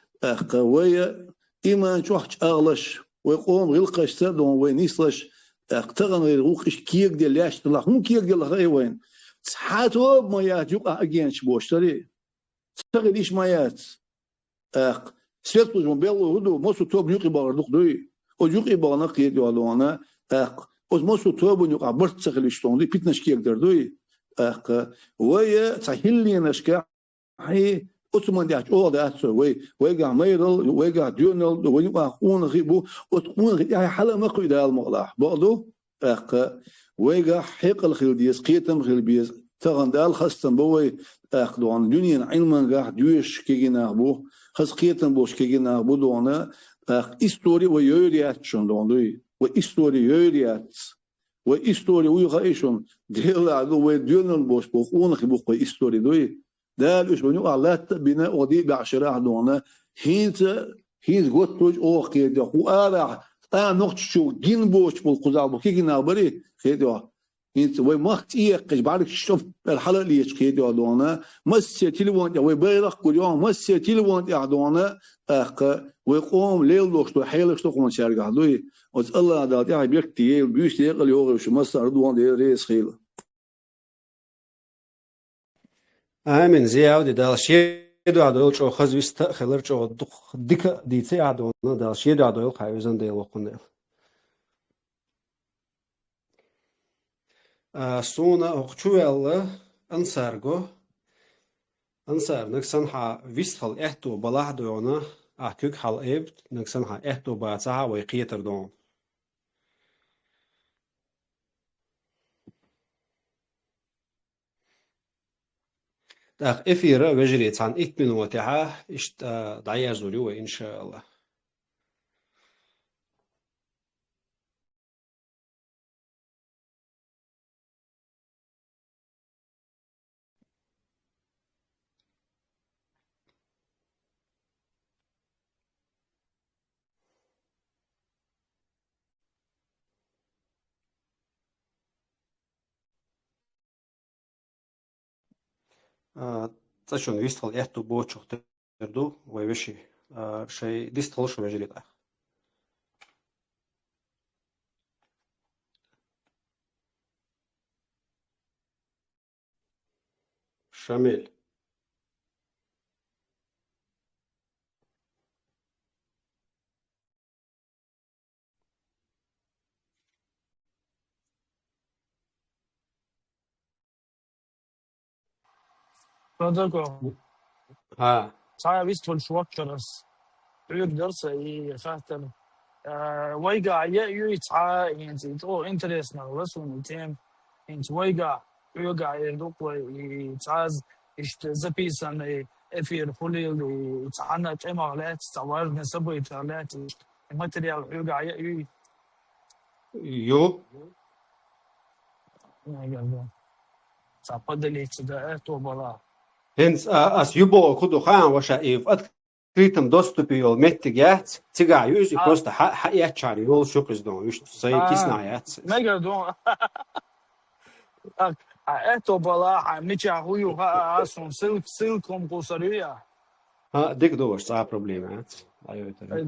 قوية إيمان جوش أغلش ويقوم غلقش تدون وين يصلش اقتغن غيروق إيش كيك دي لاش تلاح مو كيك دي لغاية وين سحاتو ما يجوق أجينش بوشتري تغير إيش ما يات سيرتو جنبيلو هدو موسو توب نيوكي باردوك دوي او يوكي باغنا قيد يوالوانا اوز موسو توب نيوكا برت سخليشتون دي بيتنش كيك دردوي ويا تحيلي نشكا حي اوتمان دياش او داتسو ويقع ميرل ويقع ديونل ويقع قون غيبو وتقون غيب يعني حالا ما قيد المغلاح بعضو ويقع حيق الخلديس قيتم خلبيس تغن دال خستن بوي اخدوان دنيا علما قاع دويش كيجينا بو خسقيتن بوش كيجينا بو دونا استوري ويوريات شون دوندوي واستوري يوريات واستوري ويغايشون ديال عدو ويديون بوش بوخون خبوخ استوري دوي دال ايش بنو على بناء ودي بعشرة دونا هينت قوت توج او قيد وارع نقطه شو جين بوش بالقزال كيجينا بري خيدوا انت وي مخت ايقش بعرك شوف الحلقه اللي يشقيد يعدونا مسي تليفون وي بيرق كل يوم مسي تليفون يعدونا اق ويقوم ليل لوشتو حيلشتو قوم شارع دوي وز الله دات يا بيكتي بيش يقل يوغ شو مسار دوان دي ريس خيل آمين زياودي دال شيدو عدول شو خز ويستأخر شو دق ديك ديتي عدونا دال شيدو عدول خايزن ديل وقنا سونا أخشوا أنصارجو أنصار نكسن ها ويستخل إحتو بلاه دونا أحكيك حال إبت نكسن ها إحتو باتها ويقيتر دون داخ إفيرا وجريت عن 8 minuten إشت دعيا زوليو إن شاء الله تشون ويستخل إحتو بوتشو تردو ويوشي شيء ديستخل شو وجريت شامل Protocol. ها صحيح بيستول شوكرس يقدر يفهم ويقع يتعا ينتو انترست نغلس ونتيم انت ويقع يقع يدوق ويتعاز زبيسان افير فولي يتعانا تيمغلات تعوار نسبو يتغلات الماتريال يقع يو تعقد لي ابتداءات وبلا هنس أس يبو كدو خان وشا إف كريتم دوستوبيو متجات تيجا يوز يبروست حقيقة شاري يول شوكس دون يوش سي كيسنا يات ميجا دون eto bala micha huyu son silkom kusaria ها ديك دوش صار بروبليمات أيوة ترى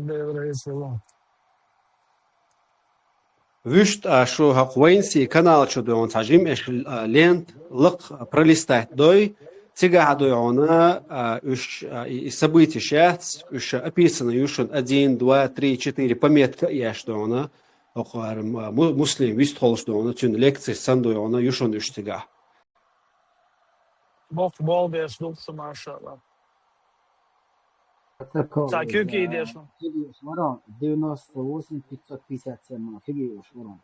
وشت شو هقوينسي كانال شو دون تجيم إيش لينت لق بروليستات دوي تيجا هدويعونا إيش يسبويتي شات إيش أبيسنا يوشون أدين دوا تري تشتيري بميت كأيش دونا أقوار مسلم ويستخلص دونا تون لكتسي سندويعونا يوشون إيش تيجا bok bol besluktse maşallah. Taküki diyorsun. Фиги Шмарон, 98 557 фиги Шмарон.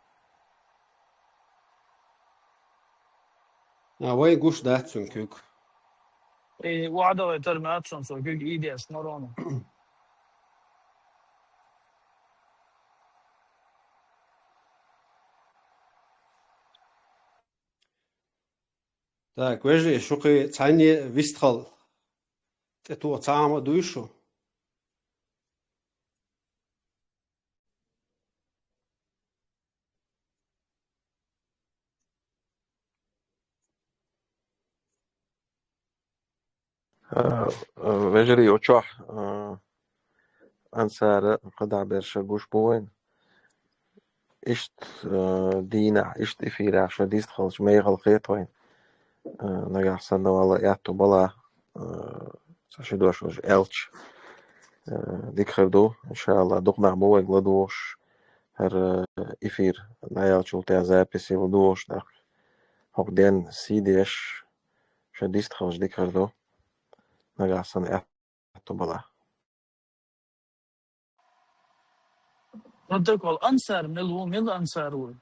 وين قوش داتسون كيك Wada ve terminatson så kuk i det snorron. Так وجه شوقي تاني ويستخل تتو تعام دويشو وجري وشوح أنسارة قدع برشا قوش بوين إشت دينا إشت إفيرا شو ديست خلش مي غلقيت وين نجح سنة والله يعتو بلا ساشدوش وش إلش ديك خردو إن شاء الله دقنا بوين غلدوش هر إفير نايل شولتي زابسي ودوش داخل هوك دين سيديش شو ديست خلش ديك خردو نجح سنة يعتو بلا Protokol ansar mil ansar ol.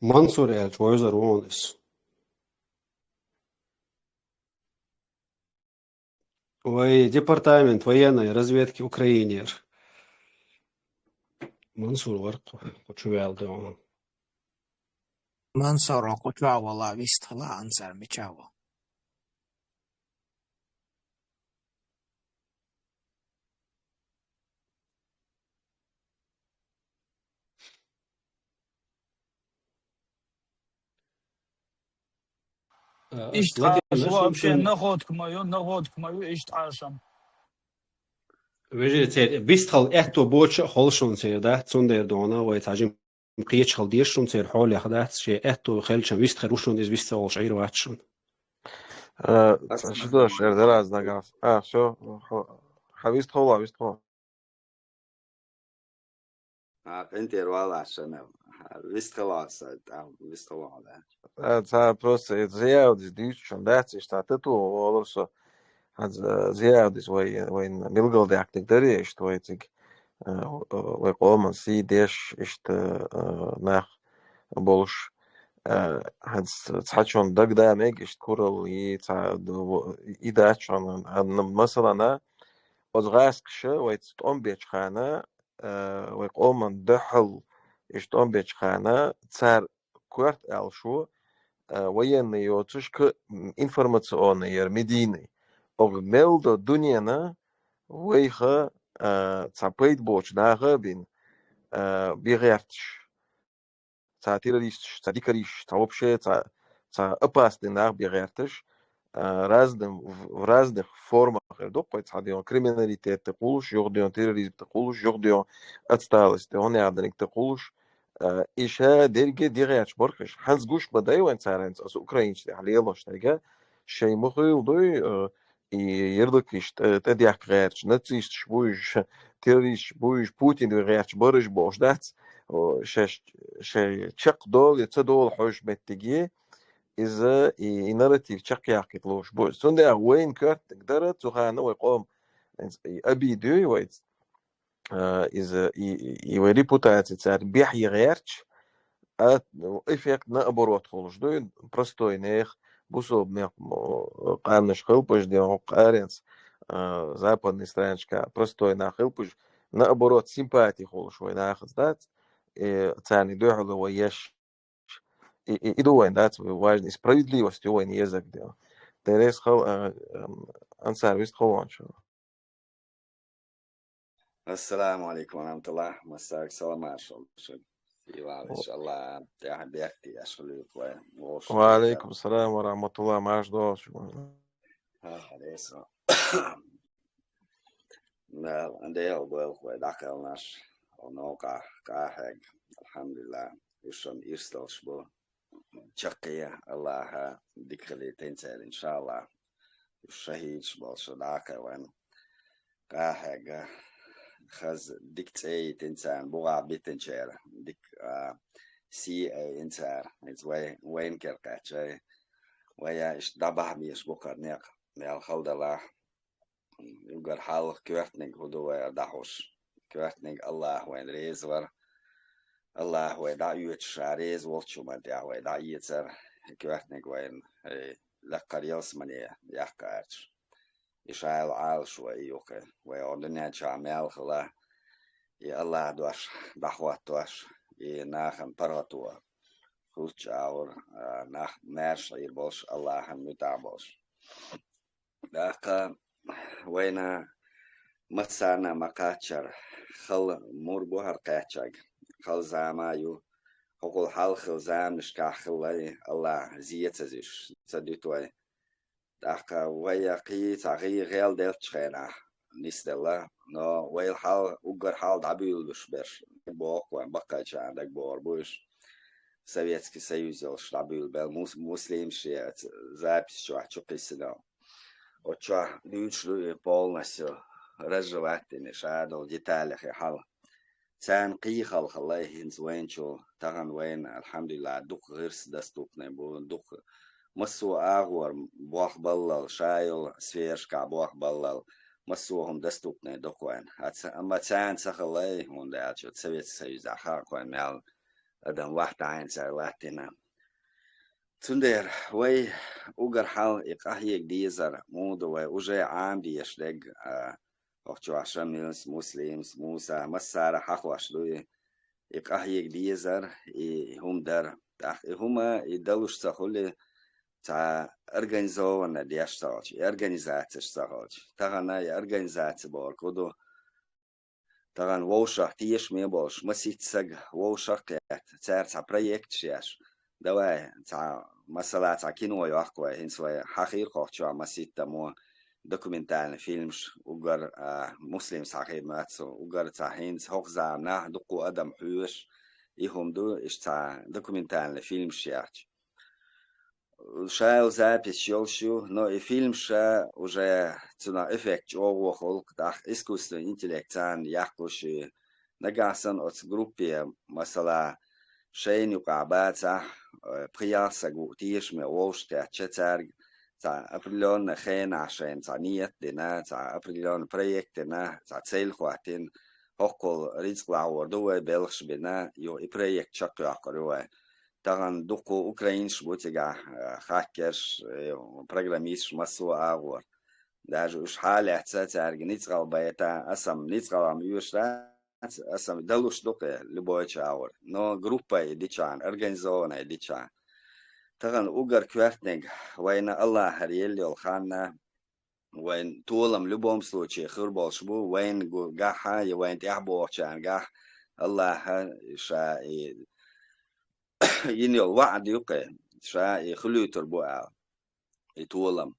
منصور إلش ويزر وونس وي департамент военной разведки Украинер منصور ورق وشوال دون منصور قطع والله بيستخلا أنصار متشاو إيش لدي تعاش вообще نشون ناخد كمايو إيش تعاشم ويجي تير بيستخل إحتو بوتش خلشون تير ده تندر دونا ويتعجم قيتش خل ديشون تير حول يخدات شيء إحتو خلشون بيستخل روشون إز بيستخل شعير واتشون شو شعر دراز نقاف شو حبيست خولا انت والله عشان ويست خلاص ويست خلاص ça просто زيادة ديوتشون داتس اشتاتتو ولرسو هاد زيادة وين ملقل ديك تقدري اشتويتك ويقوم سي ديش اشت ناخ بولش هاد تحتشون دق دامج اشت كورل يداتشون مثلا وزغاسكش ويتستقوم بيش خانة ويقوم دحل اشتقوم بيش خانة تسار كورت الشو военные отчушка информационные медийные огмелдо дуньяна вейха цапейт боч нага бин бигертш ца террорист ца дикариш ца вообще ца опасный наг бигертш в разных формах допой ца дион криминалитет текулуш йогдион терроризм текулуш йогдион отсталость он ядник текулуш إيشا ديرجي ديرياتش بركش حنز جوش بداي وين سارنس أس أوكرانيش عليه الله شتاجا شيء مخي وضي يردكش تديك غيرش نتيش شبوش تيريش بوش بوتين دو غيرش برش بوش دات شيء تشق دول يتصدول حوش بتجي إذا نارتيف تشق يعقد بوش سنده وين كرت تقدر تخانه ويقوم أبي دوي ويت إذا репутация царь бехи герч, а эффект на оборот холш. Дуй простой нех, бусо мех каннеш хилпуш, дион каренц, западный страничка, простой на хилпуш, на оборот симпатии холш, вой нахаз дат, царь дуй холо еш, и дуй дат, важно, справедливость уй не язык дион. Терес хол ансар вист холончо. السلام عليكم ورحمة الله مساك سلام عشان إن شاء الله تحب يحكي أشغل وعليكم السلام ورحمة الله معاش دوش ليس عندي أبوه وداك الناس ونوقع كاهج الحمد لله يشون يرسل شبو شقية الله ديكلي تنسل إن شاء الله الشهيد شبو شداك وين كاهج خز ديك تي تنسان بوغا بيتنشير ديك سي اي انسار از وين كركاتشي ويا اش دبح بيش بوكر نيق ميال خلد الله يقر حال كواتنك هدو دحوش كواتنك الله وين ريزور الله وين دعيوتش ريز والشو ما دع وين دعيتر كواتنك وين لقر يوسمني يحكارش يشعل عال شوي يوكي ويعودنا شعمال خلا يا الله دوش دعوات دوش يناخن براتوا خوش عور ناخ مارش يربوش الله متعبوش داك وين مسانا مقاتشر خل مربوهر قاتشاج خل زامايو خل حال خل زام نشكا خلاي الله زيت زيش صديتوي داك ويا قي تغي غير دلت شينا نستلا نو ويل حال وقر حال دبيل بشبش بوق وين بقى عندك بوربوش Советский Союз دبيل بل مسلم شيء запись شو قيسنا وشو نيوشلو полностью разжевать نشادل детали حال كان قي خلق الله هنز وين شو تغن وين الحمد لله دوق غير دستوبنا بو دوق مسو أغور بوخ بلل شايل سفيرشكا بوخ بلل مسوهم دستوبنا دوقوين أما كان سخلي هون ده شو سويت سيز أخاكوين مال أدم واحد عين سالاتنا تندر وي أوجر حال إقاهيك ديزر مود وي أوجي عام ديشلق أختو عشان مسلم موسى مسار حقوش دوي إقاهيك ديزر هم در هما يدلوش سخولي تا организована дешсач, организация сач. Тагана организация бар, кодо таган вошах тиеш ме бош, маситсаг вошах кет, цер та проект шеш. Давай та مثلا تعكينو يحكوا هنسوا حقيقة شو مسيت مو دوكيومنتال فيلمش وقر مسلم صحيح ماتسو وقر تعهينز هوك زامنا دقو أدم حوش يهم دو إشتا دوكيومنتال فيلمش يحكي شاو запись يلشو но фильм ша уже цена эффект ого холк дах искусственный интеллект ан яхкуши нагасан от группе масала شين يقعبات بخياس قوتيش موش تأتشتر تا أبريلون خين عشان تانية دنا تا أبريلون بريكت دنا تا تسيل خواتين هقول رزق العوردوه بلش بنا يو بريكت شقي عقروه تغن دوكو أوكرانيش بوتيجا خاكش برناميش مسو أغور даже уж حالة تسارج نيتغال بيتا أسم نيتغال عم يوشرا أسم دلوش دوكه لبوي تشاور نو جروبا ديشان أرجنزونا ديشان تغن أوجر كوارتنج وين الله هريلي الخانة وين طولم لبوم سلوشي خربال شبو وين جاها وين تحبو عشان جاه الله شا يني الوعد يقه شا يخلو تربو يطولم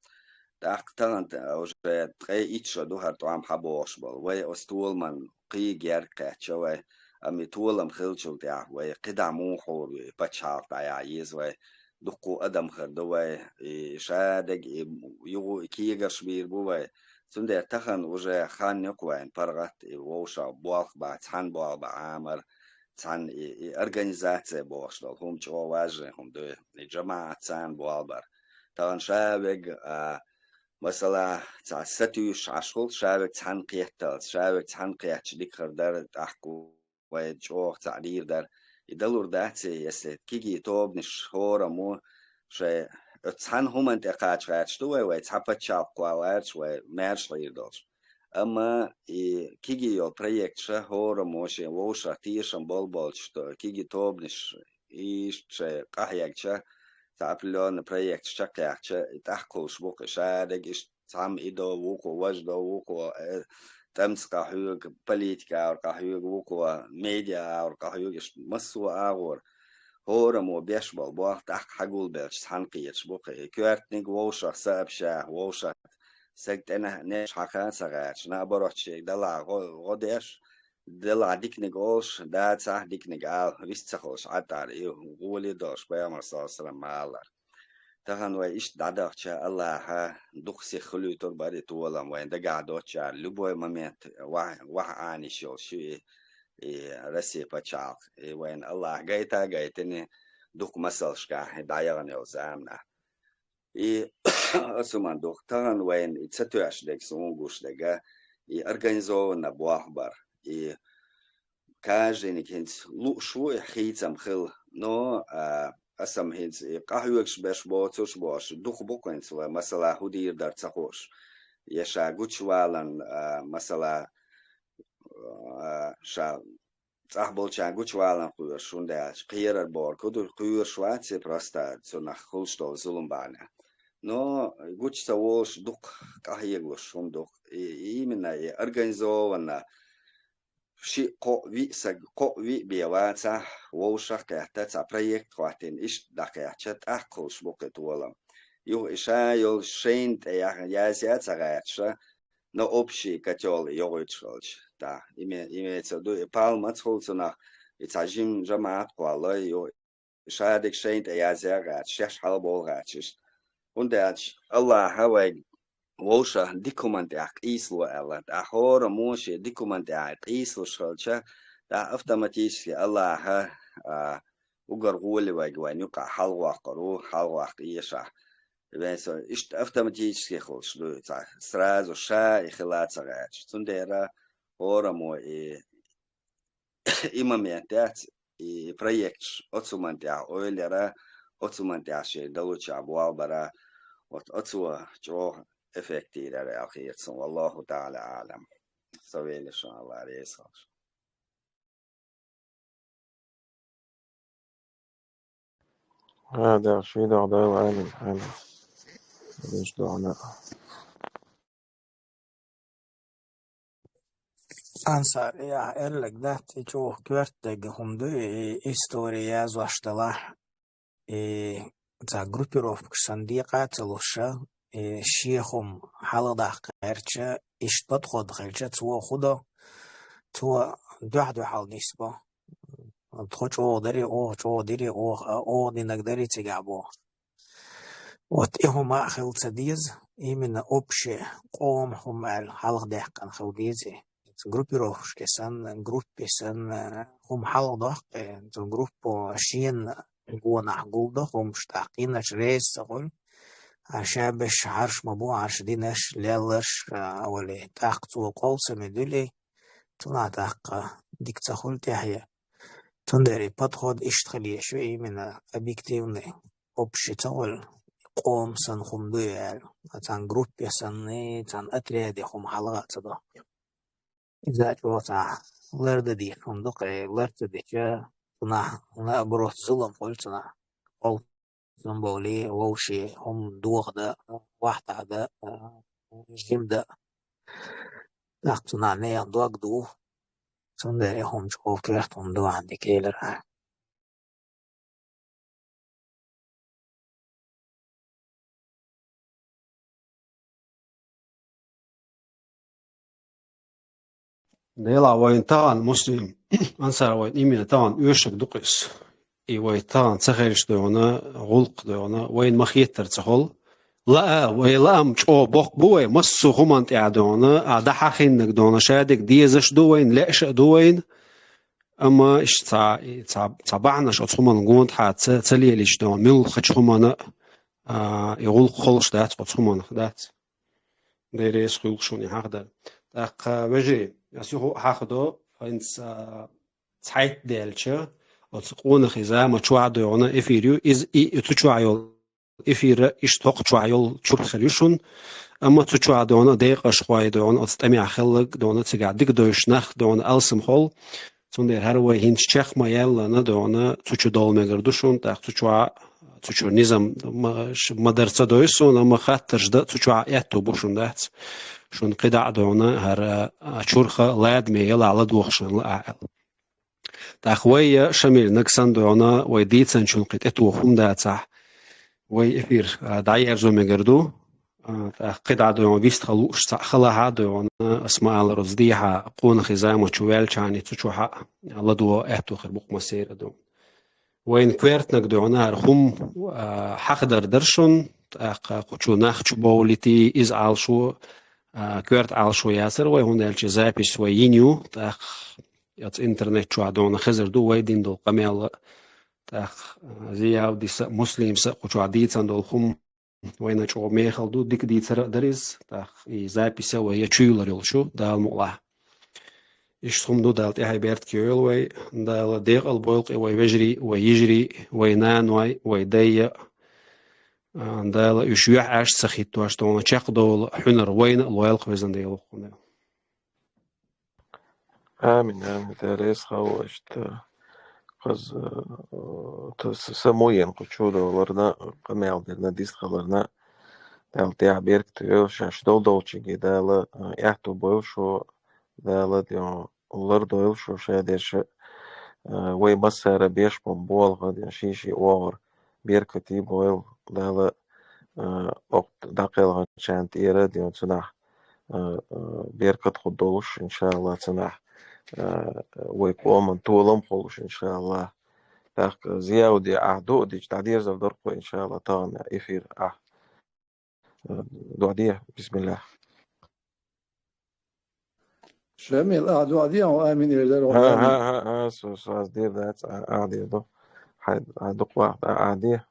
تاختن أوجه تغي إتش دوهر توام حبوش بال وي أستول من قي جرقة شوي أمي طولم خلشل تاع وي قدامو حور بتشار تاع يز وي دقو أدم خردو وي شادق يو كيغش بير بوي سندر تخن أوجه خان يقوين برغت ووشا بوخ با تحن بوخ بعامر تحن أرجانيزاتي بوش دول هم جو واجه هم دو جماعة تحن بوالبر تغن شابق مثلا تاع ستوش عشقل شابك تحن قيتل شابك تحن قيتش ديك خردر تحكو ويجوخ تعدير در يدلور داتي يسلت كيجي توب نشهور مو شيء تحن هم انت قاعد قاعدش دوي ويتحبت شاقوا وارش ومارش غيردوش اما كيجي يو بريكت شهور موشي ووشا تيشن بولبولش كيجي توب نش إيش شيء قاحيك تعبلون بريكت شكاكش تحكو شبوك شارك إش تعم إدو ووكو وجدو ووكو تمس قاحيوك بوليتيكا أو قاحيوك ووكو ميديا أو قاحيوك إش مسو أغور هورم وبيشبال بوخ تحك حقول بيلش تحنقيت شبوك كوارتنيك ووشا سابشا ووشا سكت أنا نيش حقا سغاتش نابروتش دلع غوديش دلع ديكنيك أوش دا تسح ديكنيك آل ويستخوش عطار إيو غولي دوش بيامر صلى الله عليه وسلم مع الله تهان وإيش دعدوش الله ها دخسي خلو ترباري طولم وين دقعدوش لبوي مميت وح آني شو رسي بچاق وين الله جايتني دق مسلش كاه دايغني وزامنا أسمان دق تهان وين تستوعش دك سونغوش دقا أرجانيزو نبوخبر كاجيني كنت لو شوي خيتم خل نو أسم هنس قهوكش باش بوتوش باش دوخ بوكنس مثلا هدير در تخوش يشا جوتشوالن مثلا شا صاحبول شان جوتشوالن خوير شونداش قيرر بور كدو خوير شواتي براستا سو خولشتول زولمبانا نو جوتشتاوش دوخ قهيغوش شوم دوخ إيمنا أرجانيزونا شيء قوي بيواتا ووشا كهتا بريكت خواتين إيش دقيقت أحكوش بوكت ولم يو إشا يو شين يازيات غاتشا نو أوبشي كتول يوغيتشولش تا إمي تدو بالمت خلصنا يتعجم جماعات قوالا يو إشا ديك شين يازيات غاتش يش حلبول غاتش ونداش الله هواي ووشا ديكومنت إيسلو ألا أحور موشي ديكومنت إيسلو شغلشة دا أفتماتيشي الله ها وقر غولي واجوان يقع حلوة قرو حلوة إيشا بس إشت أفتماتيشي خلش دو تا سراز وشا إخلات سغاتش تنديرا هورا مو إمامياتات بريكتش أتسومانتيا أوليرا أتسومانتيا شي دلوشا بوالبرا وأتسوا جوه إفكتي در أخير والله تعالى أعلم سويل إن شاء الله عليه هذا شيء دعاء وعالم حاله ليش دعاء Ansar ja elleg dat jo kvörteg hum du historia zvashtala تا группировка صنديقة تلوشة شيخهم حلقة قرشة إيش تدخل خلشة تو خدا تو دو حال نسبة تخش أو دري أو دينك دري تجابو وتهم خل تديز إيمن أبشة قوم هم الحلقة ده كان خوديزي группировка كسان جروب كسان هم حلقة ده جروب شين جونا جولده هم مشتاقين رئيس تقول عشان بش عرش مبو عرش دينش ليلش أولي تاقتو قول سمدولي تونا تاق ديك تقول تحيا تندري بدخل اشتغلي شوي من объективный общий تقول قوم سن خمدوية تان جروب سن تان أتريدي خم حلقات ده إذا جوتا لرد دي خمدق لرد دي جا تونا بروت ظلم قلتنا قول زنبولي ووشي هم دوغ ده واحدة ده جيم ده تاقتنا نيا دوغ دو تندري هم شوف كرتهم دو عندي كيلر ديلا وين طبعا مسلم أنصار وين إيمينا طبعا يوشك دقيس إي وين طبعا تخيرش دونا غلق دونا وين مخيتر تخل لا ويلا مش أو بق بوي مسو خمانت إعدونا أعدا حخينك دونا شادك ديزش دوين لأش دوين أما إش تابعنا شو تخمان قوند حات تليلش دون مل خش خمانا يغلق خلش دات بتخمان خدات ديريس خلق شوني هذا تاق وجري يسوع هاخدو فإنس Zeit delche als ohne Chisa ma chwado ona efiriu is I tuchwayol efira is toch chwayol churkhirishun amma tuchwado ona deqa chwaydo ona als tami akhlaq dona tsigadik doish nach dona alsem hol zonder harwe hin chech mayella na dona tuchudol megardushun ta tuchu nizam madarsa doisun amma khatterjda tuchwa yato bushun dat shun qida dona har churkha lad meyel ala dukhshun la تأخوية شميل نكسن دونا ويديتسن شون قد اتو خم داتح ويفير داير زو مجردو قد عدو بيست خلوش خلاها دونا اسماء الرزديها قون خزام وشوال شاني تشوحا الله دو اتو خربوق مسير دو وين كويرت نقدونا رخم حقدر درشون قوشو نخش بوليتي از عالشو كويرت عالشو ياسر ويهون الجي زابيش وينيو يات انترنت شو عدونا خزر دو ويدين دو قميل تاخ زياو دي مسلم سقو شو عديت عندو خم وين شو ميخل دو ديك دي ترى دريز تاخ زابي سوى هي تشيلر يلشو دا المولاه إيش خم دو دالت إيه بيرت كيول وي دال ديق البولق وي ويجري ويجري وينان ويدي دال يشوح عاش سخيت واش تونا تشق دول حنر وين الويلق ويزن ديلو آمين داريس خواشت قز تسموين قشودولرنا قميالدرنا ديسخلرنا دالتيع بيركتو شاشدول دولچيگي دال يحتو بوشو دال ديو لردو شو شاديش وي مسار بيش بول غادي شيشي اور بيركتي بويل دال وقت دقيقة شانت إيرا ديو تنح بيركت خدولش إن شاء الله تنح ويقوم طولهم خلوش إن شاء الله تاك زياودي عهدو دي تعدير زفدرقو إن شاء الله طانا إفير دعديه بسم الله شامل دعديه وآمن إلى ها سواز دير ذات أعديه دو عدق واحد أعديه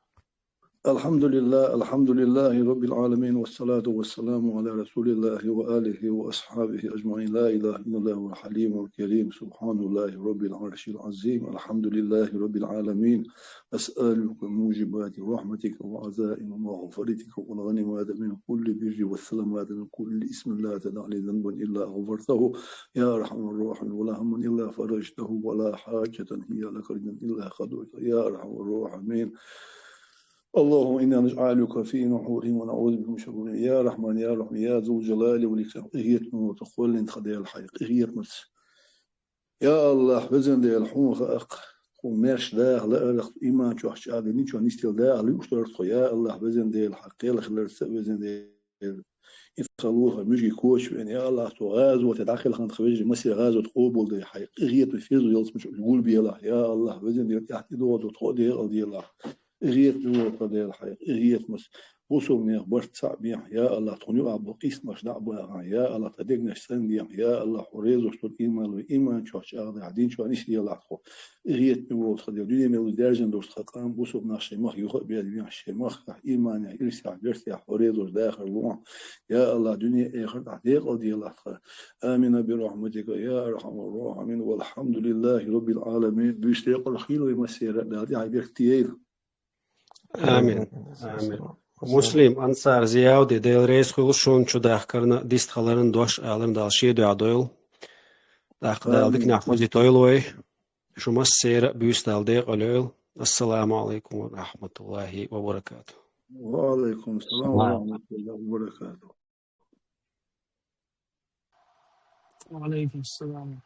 الحمد لله رب العالمين والصلاة والسلام على رسول الله وآله وأصحابه أجمعين لا إله إلا الله الحليم الكريم سبحان الله رب العرش العظيم الحمد لله رب العالمين أسألك موجبات رحمتك وعزائم مغفرتك والغنيمات من كل بر والسلامات من كل اسم لا تدع لي ذنبا إلا غفرته يا أرحم الراحمين ولا هم إلا فرجته ولا حاجة هي لك إلا قضيتها يا أرحم الراحمين اللهم إنا نجعلك في نحورهم ونعوذ بك من شرورهم يا رحمن يا رحيم يا ذو الجلال والإكرام إهيت من تقول خدي الحيق إهيت مرس يا الله بزن دي الحوم خاق ومرش ده لا أرخ إيمان شو أحش عادي نيشو نستيل ده على وشترت يا الله بزن دي الحقيقة خلال بزن دي يتخلوها مجي كوش يعني يا الله تو غاز وتدخل خان تخرج مسير غاز وتقوبل دي حقيقية بفيز ويلس مش يقول بي الله يا الله بزن دي تحت دوت وتقول دي دي الله غيت دوت دي الحقيقة غيت مس وصل من برت صعب يا الله تونيو أبو قيس مش دعبو يا الله تدقنا سن يا الله حريز وشتوت إيمان وإيمان شو أشعار عدين شو أنيش دي الله خو غيت نور خدي دنيا مل درجن دوست خقام وصل ناش مخ يخ بيد بيان شمخ إيمان يا إرسع برت حريز داخل لون يا الله دنيا آخر تعليق ودي الله آمين برحمتك يا أرحم الراحمين والحمد لله رب العالمين بيشتاق الخير ويمسير هذه عبير كتير آمين آمين مسلم أنصار زيادة ديل رئيس خلص شون شو داخلنا ديست خلرن دوش عالم دالشي دو عدويل داخل ديك نحفظي تويلوي شو مسير بيستال ديق قليل السلام عليكم ورحمة الله وبركاته. وعليكم السلام ورحمة الله وبركاته. وعليكم السلام.